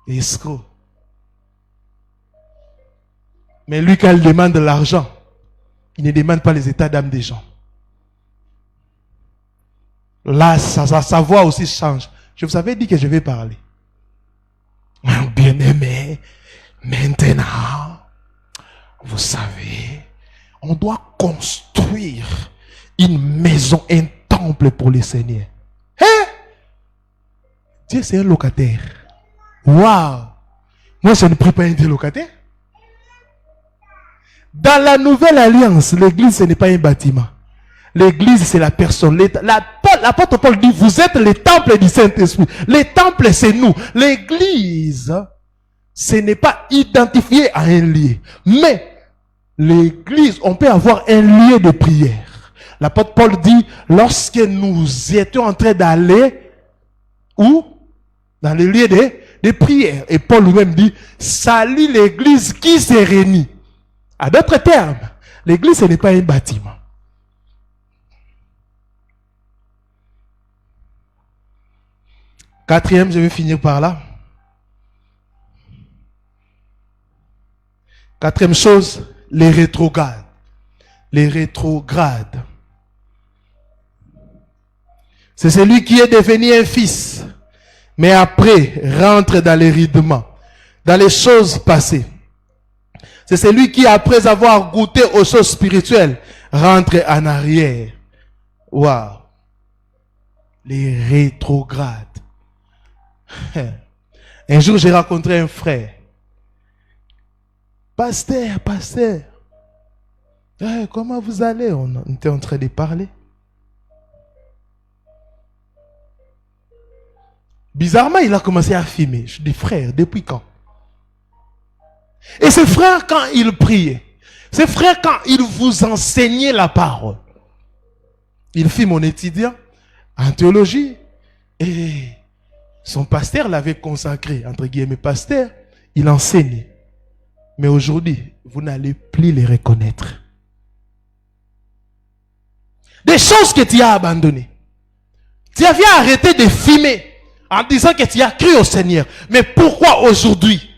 Escroc. Mais lui, quand il demande de l'argent, il ne demande pas les états d'âme des gens. Là, sa voix aussi change. Je vous avais dit que je vais parler. Bien-aimé, maintenant, vous savez, on doit construire une maison, un temple pour le Seigneur. Hein? Dieu, c'est un locataire. Waouh! Moi, je ne prie pas un Dieu locataire. Dans la nouvelle alliance, l'église, ce n'est pas un bâtiment. L'église, c'est la personne. L'apôtre Paul dit, vous êtes le temple du Saint-Esprit. Le temple, c'est nous. L'église, ce n'est pas identifié à un lieu. Mais l'église, on peut avoir un lieu de prière. L'apôtre Paul dit, lorsque nous étions en train d'aller, où? Dans le lieu de prière. Et Paul lui-même dit, salue l'église qui s'est réunie. À d'autres termes, l'église, ce n'est pas un bâtiment. Quatrième, je vais finir par là. Quatrième chose, les rétrogrades. Les rétrogrades. C'est celui qui est devenu un fils, mais après rentre dans les rudiments, dans les choses passées. C'est celui qui, après avoir goûté aux choses spirituelles, rentre en arrière. Waouh! Les rétrogrades. Un jour, j'ai rencontré un frère. Pasteur, pasteur. Comment vous allez? On était en train de parler. Bizarrement, il a commencé à filmer. Je dis, frère, depuis quand? Et ce frère, quand il priait, ce frère, quand il vous enseignait la parole, il fit mon étudiant en théologie et son pasteur l'avait consacré, entre guillemets, pasteur, il enseignait. Mais aujourd'hui, vous n'allez plus les reconnaître. Des choses que tu as abandonnées. Tu avais arrêté de filmer en disant que tu as cru au Seigneur. Mais pourquoi aujourd'hui,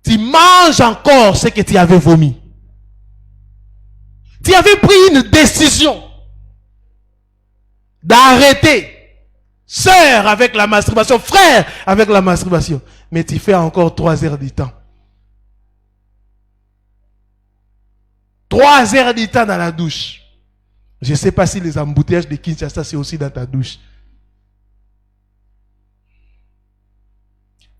tu manges encore ce que tu avais vomi? Tu avais pris une décision d'arrêter. Sœur avec la masturbation, frère avec la masturbation. Mais tu fais encore 3 heures du temps. 3 heures du temps dans la douche. Je ne sais pas si les embouteillages de Kinshasa, c'est aussi dans ta douche.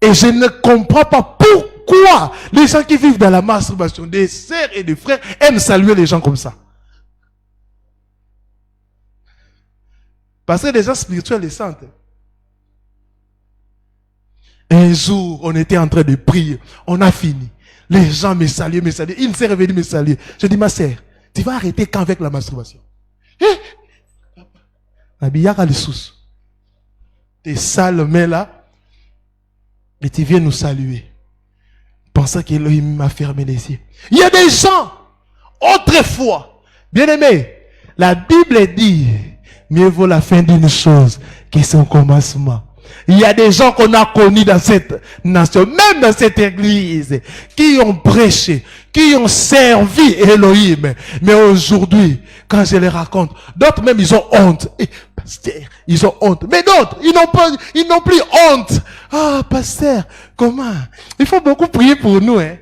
Et je ne comprends pas pourquoi les gens qui vivent dans la masturbation, des sœurs et des frères, aiment saluer les gens comme ça. Parce que les gens spirituels les sentent. Un jour, on était en train de prier. On a fini. Les gens me saluaient, me saluaient. Il s'est revenu me saluer. Je dis, ma sœur, tu vas arrêter quand avec la masturbation? Tes sales mains là, et tu viens nous saluer. Pensant qu'Elohim m'a fermé les yeux. Il y a des gens, autrefois, bien aimés, la Bible dit, mieux vaut la fin d'une chose que son commencement. Il y a des gens qu'on a connus dans cette nation, même dans cette église, qui ont prêché, qui ont servi Elohim. Mais aujourd'hui, quand je les raconte, d'autres même ils ont honte. Et, pasteur, ils ont honte. Mais d'autres, ils n'ont plus honte. Ah, pasteur, comment? Il faut beaucoup prier pour nous, hein.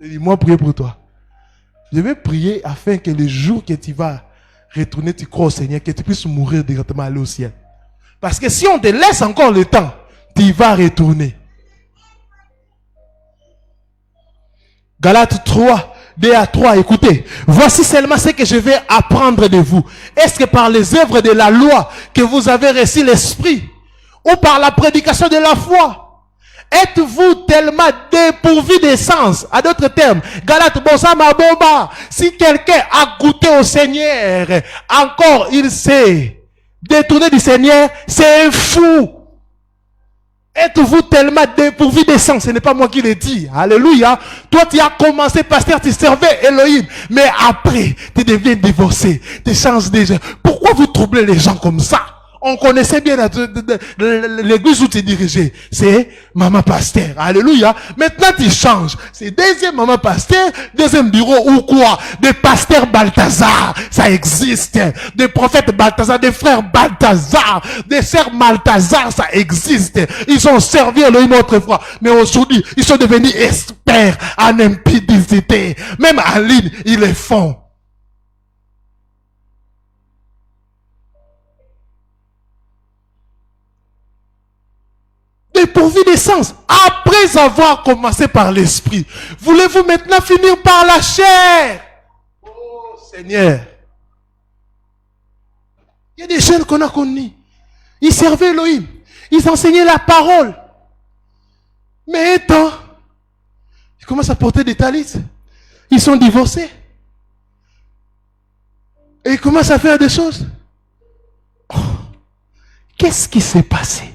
Moi, prier pour toi. Je vais prier afin que le jour que tu vas retourner, tu crois au Seigneur, que tu puisses mourir directement, aller au ciel. Parce que si on te laisse encore le temps, tu vas retourner. Galates 3, 2 à 3, écoutez. Voici seulement ce que je vais apprendre de vous. Est-ce que par les œuvres de la loi que vous avez reçu l'esprit, ou par la prédication de la foi? Êtes-vous tellement dépourvu d'essence? À d'autres termes, Galates, bon ça ma bomba. Si quelqu'un a goûté au Seigneur, encore il s'est détourné du Seigneur, c'est un fou. Êtes-vous tellement dépourvu d'essence? Ce n'est pas moi qui le dis. Alléluia. Toi, tu as commencé, pasteur, tu servais Elohim. Mais après, tu deviens divorcé. Tu changes déjà. Pourquoi vous troublez les gens comme ça? On connaissait bien l'église où tu dirigeais. C'est maman pasteur. Alléluia. Maintenant, tu changes. C'est deuxième maman pasteur, deuxième bureau ou quoi? Des pasteurs Balthazar. Ça existe. Des prophètes Balthazar, des frères Balthazar, des sœurs Balthazar. Ça existe. Ils ont servi Elohim autrefois. Mais aujourd'hui, ils sont devenus experts en impudicité. Même en ligne, ils le font. Dépourvu d'essence, après avoir commencé par l'esprit, voulez-vous maintenant finir par la chair? Oh Seigneur. Il y a des jeunes qu'on a connus. Ils servaient Elohim. Ils enseignaient la parole. Mais un temps, ils commencent à porter des talis. Ils sont divorcés. Et ils commencent à faire des choses. Oh, qu'est-ce qui s'est passé?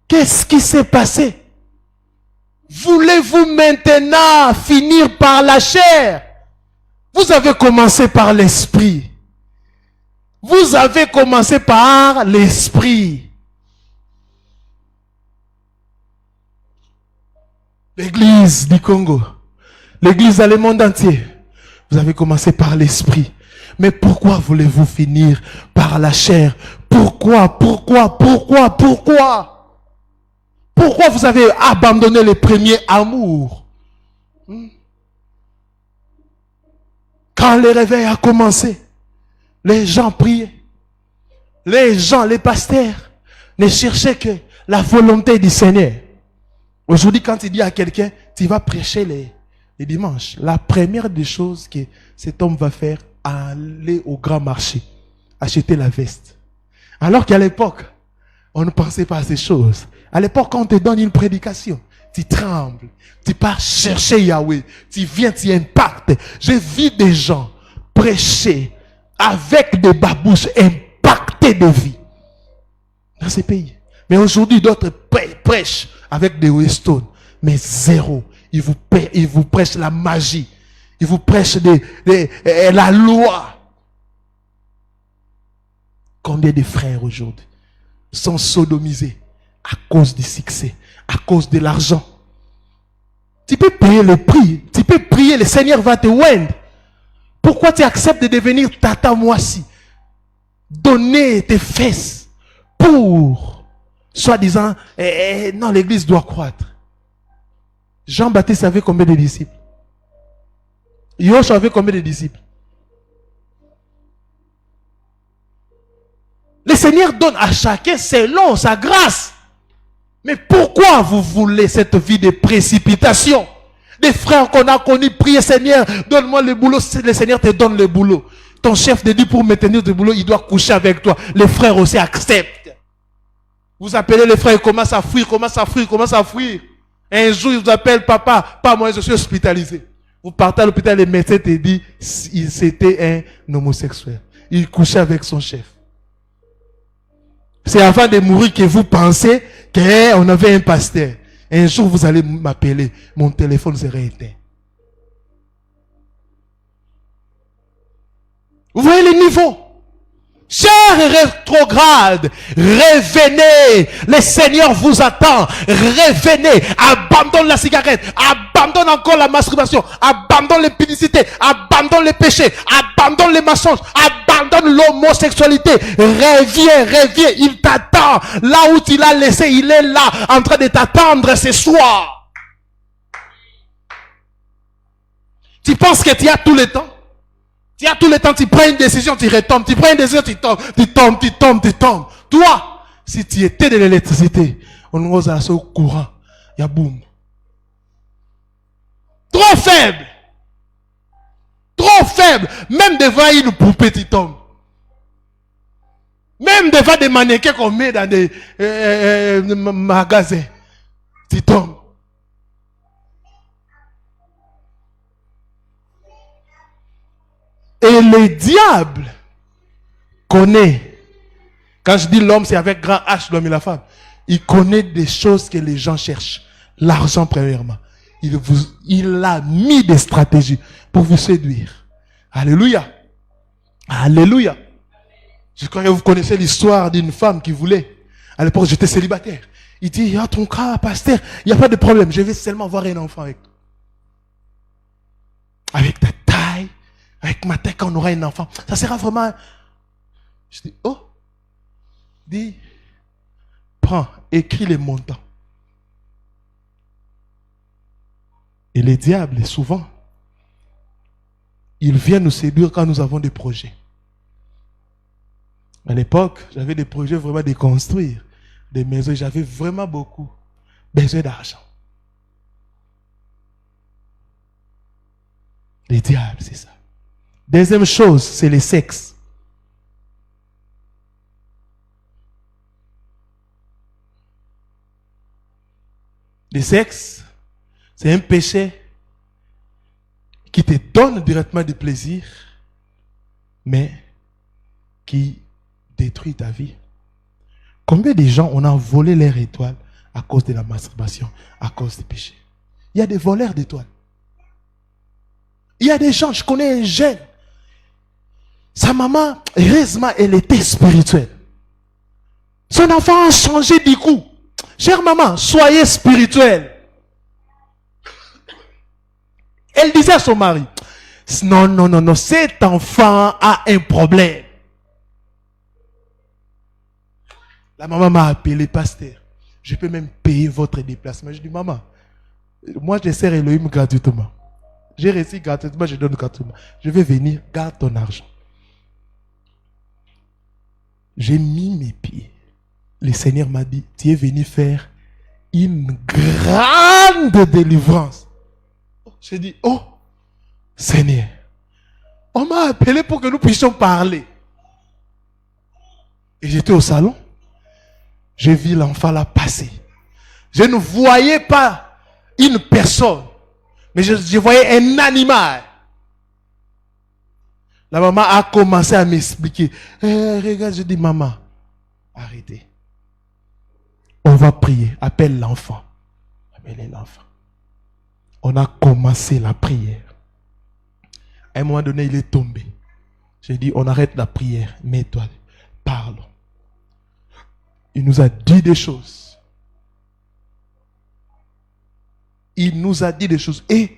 Qu'est-ce qui s'est passé? Voulez-vous maintenant finir par la chair? Vous avez commencé par l'esprit. Vous avez commencé par l'esprit. L'église du Congo, l'église dans le monde entier, vous avez commencé par l'esprit. Mais pourquoi voulez-vous finir par la chair? Pourquoi? Pourquoi vous avez abandonné le premier amour? Quand le réveil a commencé, les gens priaient. Les gens, les pasteurs, Ne cherchez que la volonté du Seigneur. Aujourd'hui, quand il dit à quelqu'un, tu vas prêcher les dimanches, la première des choses que cet homme va faire, aller au grand marché, acheter la veste. Alors qu'à l'époque, on ne pensait pas à ces choses. À l'époque, quand on te donne une prédication, tu trembles, tu pars chercher Yahweh, tu viens, tu impactes. J'ai vu des gens prêcher avec des babouches impactés de vie dans ces pays. Mais aujourd'hui, d'autres prêchent avec des Weston, mais zéro. Ils vous prêchent la magie. Ils vous prêchent la loi. Combien de frères aujourd'hui sont sodomisés à cause du succès, à cause de l'argent? Tu peux payer le prix, tu peux prier, le Seigneur va te oindre. Pourquoi tu acceptes de devenir tata moisi? Donner tes fesses pour, soi-disant, non, l'église doit croître. Jean-Baptiste avait combien de disciples? Yoshua avait combien de disciples? Le Seigneur donne à chacun selon sa grâce. Mais pourquoi vous voulez cette vie de précipitation? Des frères qu'on a connus, priez Seigneur, donne-moi le boulot. Le Seigneur te donne le boulot. Ton chef te dit pour maintenir le boulot, il doit coucher avec toi. Les frères aussi acceptent. Vous appelez les frères, ils commencent à fuir, commencent à fuir. Un jour, ils vous appellent, papa, pas moi, je suis hospitalisé. Vous partez à l'hôpital, le médecin te dit, c'était un homosexuel. Il couchait avec son chef. C'est avant de mourir que vous pensez qu'on avait un pasteur. Un jour, vous allez m'appeler. Mon téléphone sera éteint. Vous voyez le niveau? Chers rétrogrades, revenez. Le Seigneur vous attend. Revenez. Abandonne la cigarette. Abandonne encore la masturbation. Abandonne l'impunicité. Abandonne les péchés. Abandonne les mensonges. Abandonne l'homosexualité. Reviens. Il t'attend. Là où tu l'as laissé, il est là, en train de t'attendre ce soir. Tu penses que tu as tout le temps? Tu as tout le temps, tu prends une décision, tu retombes. Tu prends une décision, tu tombes. Toi, si tu étais de l'électricité, on nous a au courant. Il y a boum. Trop faible. Même devant une poupée, tu tombes. Même devant des mannequins qu'on met dans des magasins, tu tombes. Et le diable connaît. Quand je dis l'homme, c'est avec grand H, l'homme et la femme. Il connaît des choses que les gens cherchent. L'argent, premièrement. Il a mis des stratégies pour vous séduire. Alléluia. Alléluia. Je crois que vous connaissez l'histoire d'une femme qui voulait. À l'époque, j'étais célibataire. Il dit, il y a ton cas, pasteur, il n'y a pas de problème. Je vais seulement avoir un enfant avec toi. Avec ta taille, avec ma taille, quand on aura un enfant, ça sera vraiment... Je dis, oh, dis, prends, écris les montants. Et les diables, souvent, ils viennent nous séduire quand nous avons des projets. À l'époque, j'avais des projets vraiment de construire des maisons. J'avais vraiment beaucoup besoin d'argent. Les diables, c'est ça. Deuxième chose, c'est le sexe. Le sexe, c'est un péché qui te donne directement du plaisir, mais qui détruit ta vie. Combien de gens on a volé leur étoile à cause de la masturbation, à cause du péché? Il y a des voleurs d'étoiles. Il y a des gens, je connais un jeune, sa maman, heureusement, elle était spirituelle. Son enfant a changé du coup. Chère maman, soyez spirituelle. Elle disait à son mari, non, cet enfant a un problème. La maman m'a appelé, pasteur. Je peux même payer votre déplacement. Je dis, maman, moi je sers Elohim gratuitement. J'ai reçu gratuitement, je donne gratuitement. Je vais venir, garde ton argent. J'ai mis mes pieds. le Seigneur m'a dit, tu es venu faire une grande délivrance. J'ai dit, oh, Seigneur, on m'a appelé pour que nous puissions parler. Et j'étais au salon. J'ai vu l'enfant là passer. Je ne voyais pas une personne, mais je voyais un animal. La maman a commencé à m'expliquer. Regarde, je dis, maman, arrêtez. On va prier. Appelle l'enfant. Appelez l'enfant. On a commencé la prière. À un moment donné, il est tombé. J'ai dit, on arrête la prière. Mets-toi, parlons. Il nous a dit des choses. Il nous a dit des choses. Et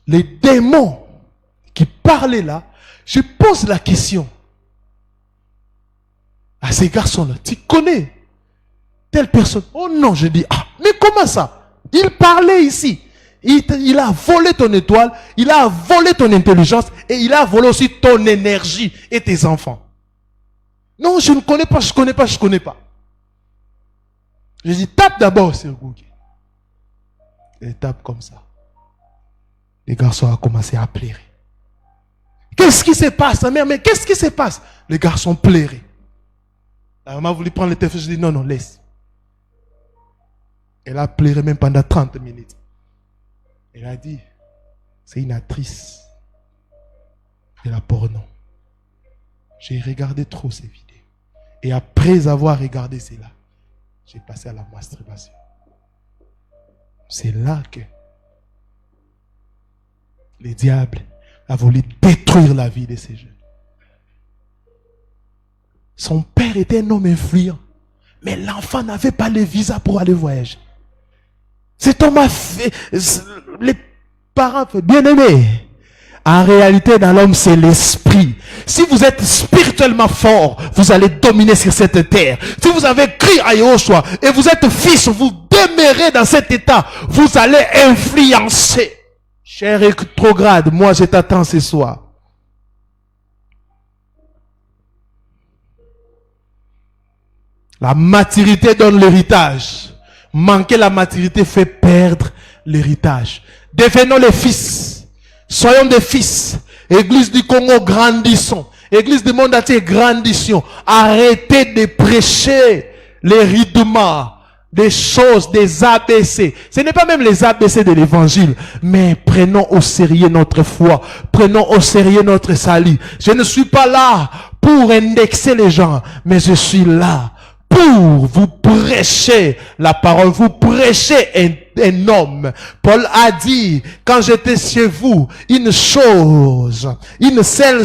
les démons qui parlaient là, je pose la question à ces garçons-là. Tu connais telle personne? Oh non, je dis, ah, mais comment ça? Il parlait ici. Il a volé ton étoile, il a volé ton intelligence et il a volé aussi ton énergie et tes enfants. Non, je ne connais pas, je ne connais pas. Je dis, tape d'abord sur Google. Et tape comme ça. Les garçons ont commencé à pleurer. Qu'est-ce qui se passe, sa mère? Mais qu'est-ce qui se passe? Les garçons pleuraient. La maman voulait prendre le téléphone, je dis, non, laisse. Elle a pleuré même pendant 30 minutes. Elle a dit, c'est une actrice de la porno. J'ai regardé trop ces vidéos. Et après avoir regardé cela, j'ai passé à la masturbation. C'est là que le diable a voulu détruire la vie de ces jeunes. Son père était un homme influent, mais l'enfant n'avait pas le visa pour aller voyager. Cet homme a fait, les parents, bien aimés. En réalité, dans l'homme, c'est l'esprit. Si vous êtes spirituellement fort, vous allez dominer sur cette terre. Si vous avez crié à Yahushua et vous êtes fils, vous demeurez dans cet état, vous allez influencer. Cher rétrograde, moi je t'attends ce soir. La maturité donne l'héritage. Manquer la maturité fait perdre l'héritage. Devenons les fils. Soyons des fils. Église du Congo, grandissons. Église du monde entier, grandissons. Arrêtez de prêcher les rudiments, des choses, des ABC. Ce n'est pas même les ABC de l'évangile, mais prenons au sérieux notre foi. Prenons au sérieux notre salut. Je ne suis pas là pour indexer les gens, mais je suis là pour vous prêcher la parole, vous prêcher un homme. Paul a dit, quand j'étais chez vous, une seule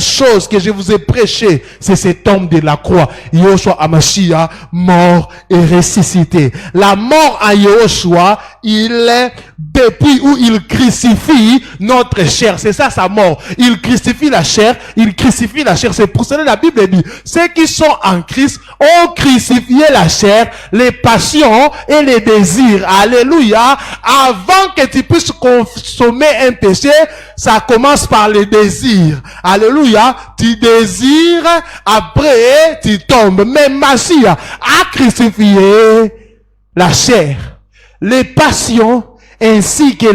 chose que je vous ai prêché, c'est cet homme de la croix, Yahushua Hamashiach, mort et ressuscité. La mort à Yahushua, il est depuis où il crucifie notre chair. C'est ça sa mort. Il crucifie la chair, C'est pour cela que la Bible dit, ceux qui sont en Christ ont crucifié la chair, les passions et les désirs. Alléluia. Avant que tu puisses consommer un péché, ça commence par les désirs. Alléluia. Tu désires, après tu tombes. Mais Mashiach a crucifié la chair, les passions ainsi que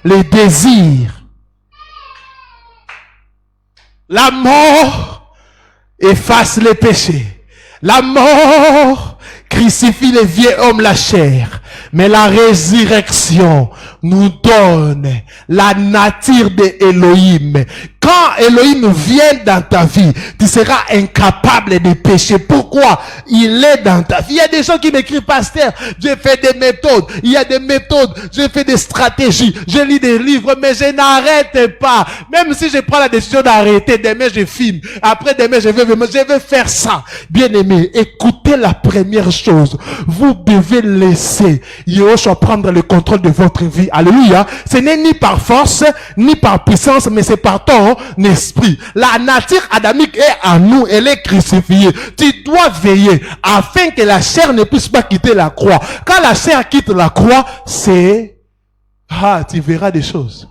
les désirs. La mort efface les péchés. La mort crucifie les vieux hommes, la chair. Mais la résurrection nous donne la nature d'Élohim. Quand Elohim vient dans ta vie, tu seras incapable de pécher. Pourquoi? Il est dans ta vie. Il y a des gens qui m'écrivent, pasteur, j'ai fait des méthodes. Il y a des méthodes. J'ai fait des stratégies. Je lis des livres, mais je n'arrête pas. Même si je prends la décision d'arrêter, demain je filme. Après demain je vais faire ça. Bien aimé, écoutez la première chose. Vous devez laisser Yahushua prendre le contrôle de votre vie. Alléluia. Ce n'est ni par force, ni par puissance, mais c'est par ton esprit. La nature adamique est en nous, elle est crucifiée. Tu dois veiller afin que la chair ne puisse pas quitter la croix. Quand la chair quitte la croix, tu verras des choses.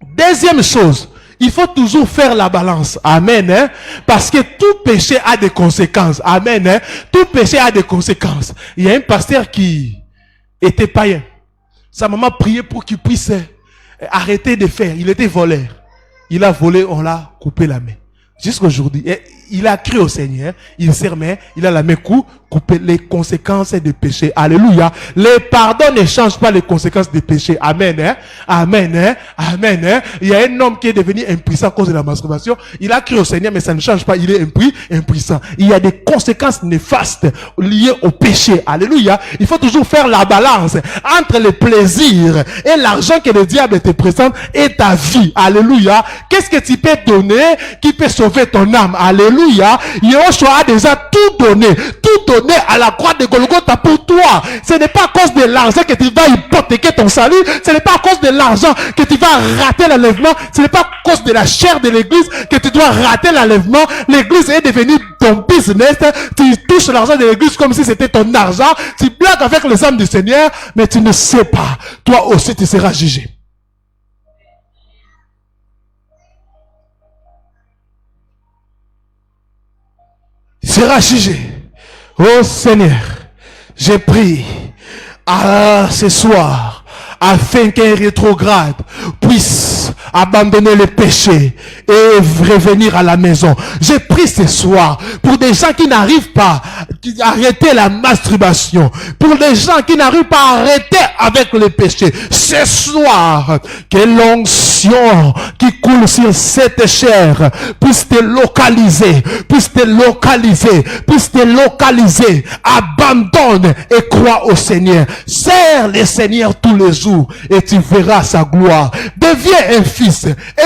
Deuxième chose, Il faut toujours faire la balance. Amen. Hein? Parce que tout péché a des conséquences. Amen. Hein? Tout péché a des conséquences. Il y a un pasteur qui était païen. Sa maman priait pour qu'il puisse arrêter de faire. Il était voleur. Il a volé, on l'a coupé la main. Jusqu'aujourd'hui, il a cru au Seigneur, il sermait, il a la main coupée les conséquences des péchés. Alléluia. Le pardon ne change pas les conséquences des péchés. Amen. Hein? Amen. Hein? Amen. Hein? Il y a un homme qui est devenu impuissant à cause de la masturbation. Il a cru au Seigneur, mais ça ne change pas. Il est impuissant. Il y a des conséquences néfastes liées au péché. Alléluia. Il faut toujours faire la balance entre le plaisir et l'argent que le diable te présente et ta vie. Alléluia. Qu'est-ce que tu peux donner qui peut sauver ton âme? Alléluia. Yeshua a déjà tout donné à la croix de Golgotha pour toi. Ce n'est pas à cause de l'argent que tu vas hypothéquer ton salut. Ce n'est pas à cause de l'argent que tu vas rater l'enlèvement. Ce n'est pas à cause de la chair de l'église que tu dois rater l'enlèvement. L'église est devenue ton business. Tu touches l'argent de l'église comme si c'était ton argent. Tu blagues avec les âmes du Seigneur, mais tu ne sais pas. Toi aussi, tu seras jugé. Sera jugé. Oh Seigneur, j'ai pris ce soir afin qu'un rétrograde puisse abandonner le péché et revenir à la maison. J'ai pris ce soir pour des gens qui n'arrivent pas à arrêter la masturbation, pour des gens qui n'arrivent pas à arrêter avec le péché. Ce soir, que l'onction qui coule sur cette chair puisse te localiser, abandonne et crois au Seigneur. Sers le Seigneur tous les jours et tu verras sa gloire. Deviens un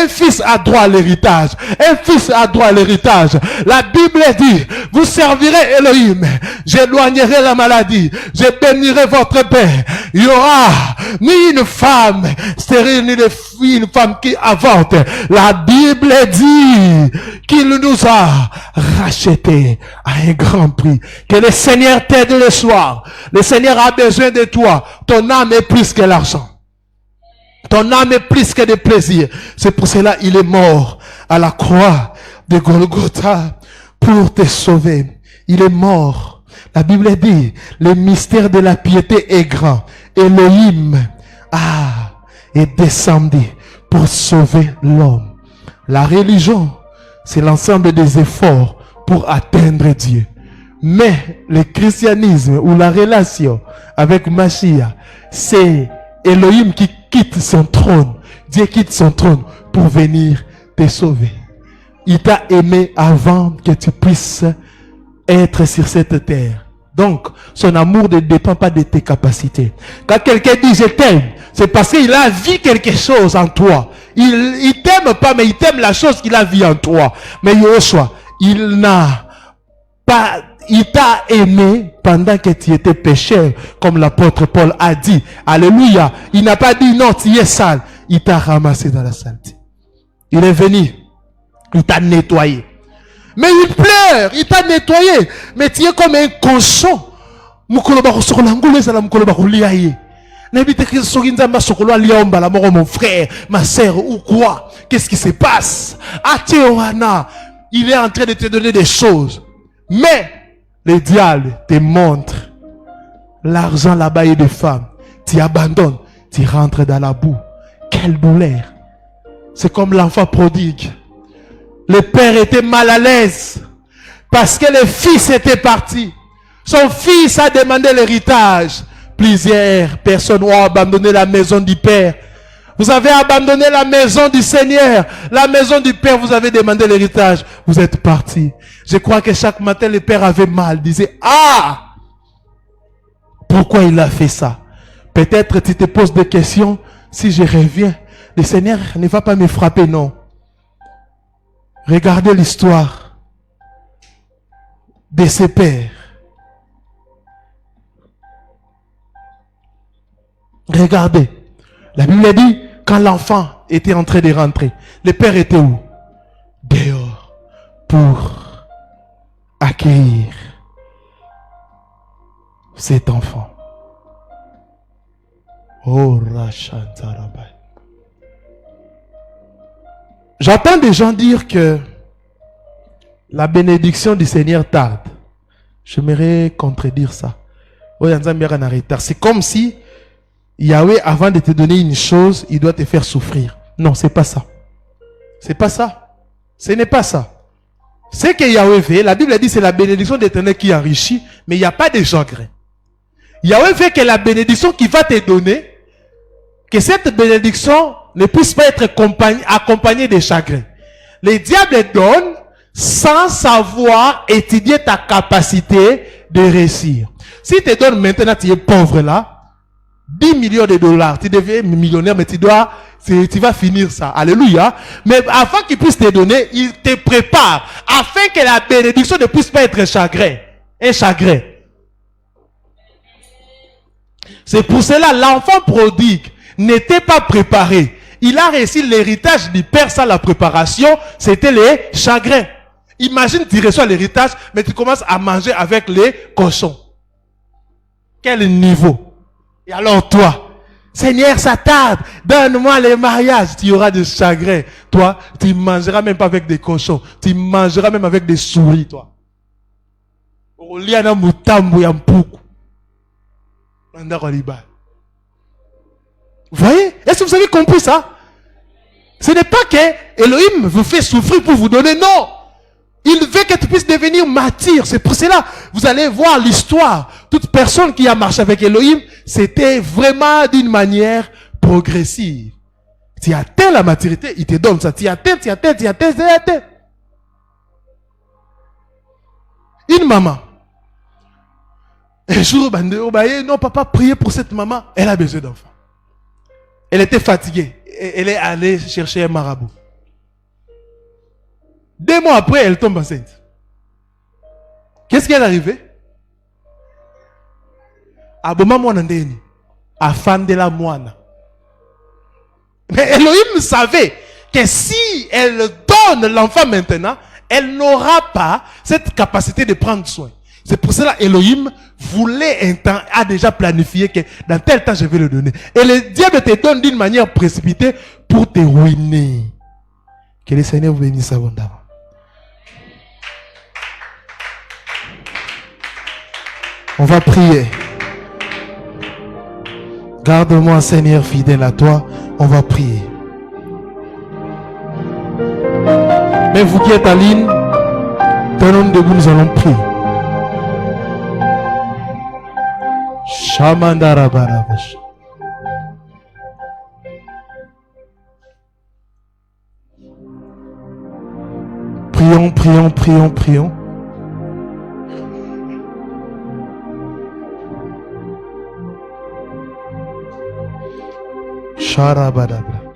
fils a droit à l'héritage. Un fils a droit à l'héritage. La Bible dit, vous servirez Elohim, j'éloignerai la maladie, je bénirai votre père. Il y aura ni une femme stérile, ni une femme qui avorte. La Bible dit qu'il nous a rachetés à un grand prix. Que le Seigneur t'aide le soir. Le Seigneur a besoin de toi. Ton âme est plus que l'argent. Ton âme est plus que des plaisirs. C'est pour cela il est mort à la croix de Golgotha pour te sauver. Il est mort. La Bible dit, le mystère de la piété est grand. Elohim est descendu pour sauver l'homme. La religion, c'est l'ensemble des efforts pour atteindre Dieu. Mais le christianisme ou la relation avec Mashiach, c'est Elohim qui quitte son trône. Dieu quitte son trône pour venir te sauver. Il t'a aimé avant que tu puisses être sur cette terre. Donc, son amour ne dépend pas de tes capacités. Quand quelqu'un dit je t'aime, c'est parce qu'il a vu quelque chose en toi. Il t'aime pas, mais il t'aime la chose qu'il a vue en toi. Mais Yoshua, il t'a aimé pendant que tu étais pécheur, comme l'apôtre Paul a dit. Alléluia. Il n'a pas dit non, tu es sale. Il t'a ramassé dans la saleté. Il est venu. Il t'a nettoyé. Mais il pleure. Il t'a nettoyé. Mais tu es comme un cochon. Mon frère, ma soeur ou quoi? Qu'est-ce qui se passe? Il est en train de te donner des choses. Mais le diable te montre l'argent là-bas et des femmes. Tu abandonnes, tu rentres dans la boue. Quelle douleur. C'est comme l'enfant prodigue. Le père était mal à l'aise parce que le fils était parti. Son fils a demandé l'héritage. Plusieurs personnes ont abandonné la maison du père. Vous avez abandonné la maison du Seigneur. La maison du Père, vous avez demandé l'héritage. Vous êtes partis. Je crois que chaque matin, le Père avait mal. Disait, pourquoi il a fait ça? Peut-être tu te poses des questions. Si je reviens, le Seigneur ne va pas me frapper, non. Regardez l'histoire de ses pères. Regardez. La Bible dit, quand l'enfant était en train de rentrer, le père était où? Dehors, pour accueillir cet enfant. Oh, Rachantarabai. J'entends des gens dire que la bénédiction du Seigneur tarde. J'aimerais contredire ça. C'est comme si Yahweh, avant de te donner une chose, il doit te faire souffrir. Non, c'est pas ça. C'est pas ça. Ce n'est pas ça. Ce que Yahweh fait, la Bible dit c'est la bénédiction d'Éternel qui enrichit, mais il n'y a pas de chagrin. Yahweh fait que la bénédiction qu'il va te donner, que cette bénédiction ne puisse pas être accompagnée de chagrin. Le diable donne sans savoir étudier ta capacité de réussir. Si tu te donnes maintenant, tu es pauvre là, 10 millions de dollars, tu deviens millionnaire, mais tu vas finir ça. Alléluia. Mais avant qu'il puisse te donner, il te prépare afin que la bénédiction ne puisse pas être un chagrin. C'est pour cela, l'enfant prodigue n'était pas préparé. Il a réussi l'héritage du père sans la préparation, c'était les chagrins. Imagine, tu reçois l'héritage, mais tu commences à manger avec les cochons. Quel niveau? Et alors toi, Seigneur, ça tarde, donne-moi les mariages, tu auras des chagrins. Toi, tu mangeras même pas avec des cochons, tu mangeras même avec des souris, toi. Vous voyez? Est-ce que vous avez compris ça? Ce n'est pas que Elohim vous fait souffrir pour vous donner, non. Il veut que tu puisses devenir martyr. C'est pour cela, vous allez voir l'histoire. Toute personne qui a marché avec Elohim, c'était vraiment d'une manière progressive. Tu atteins la maturité, il te donne ça. Tu atteins. Une maman. Un jour, non, papa, priez pour cette maman. Elle a besoin d'enfants. Elle était fatiguée. Elle est allée chercher un marabout. 2 mois après, elle tombe enceinte. Qu'est-ce qui est arrivé? Aboma mwanandeni. Afin de la moine. Mais Elohim savait que si elle donne l'enfant maintenant, elle n'aura pas cette capacité de prendre soin. C'est pour cela Elohim voulait un temps, a déjà planifié que dans tel temps je vais le donner. Et le diable te donne d'une manière précipitée pour te ruiner. Que le Seigneur vous bénisse abondamment. On va prier. Garde-moi, Seigneur, fidèle à toi. On va prier. Mais vous qui êtes en ligne, tenons debout, nous allons prier. Shamandarabarabasha. Prions, prions, prions, prions. Sharabadabra.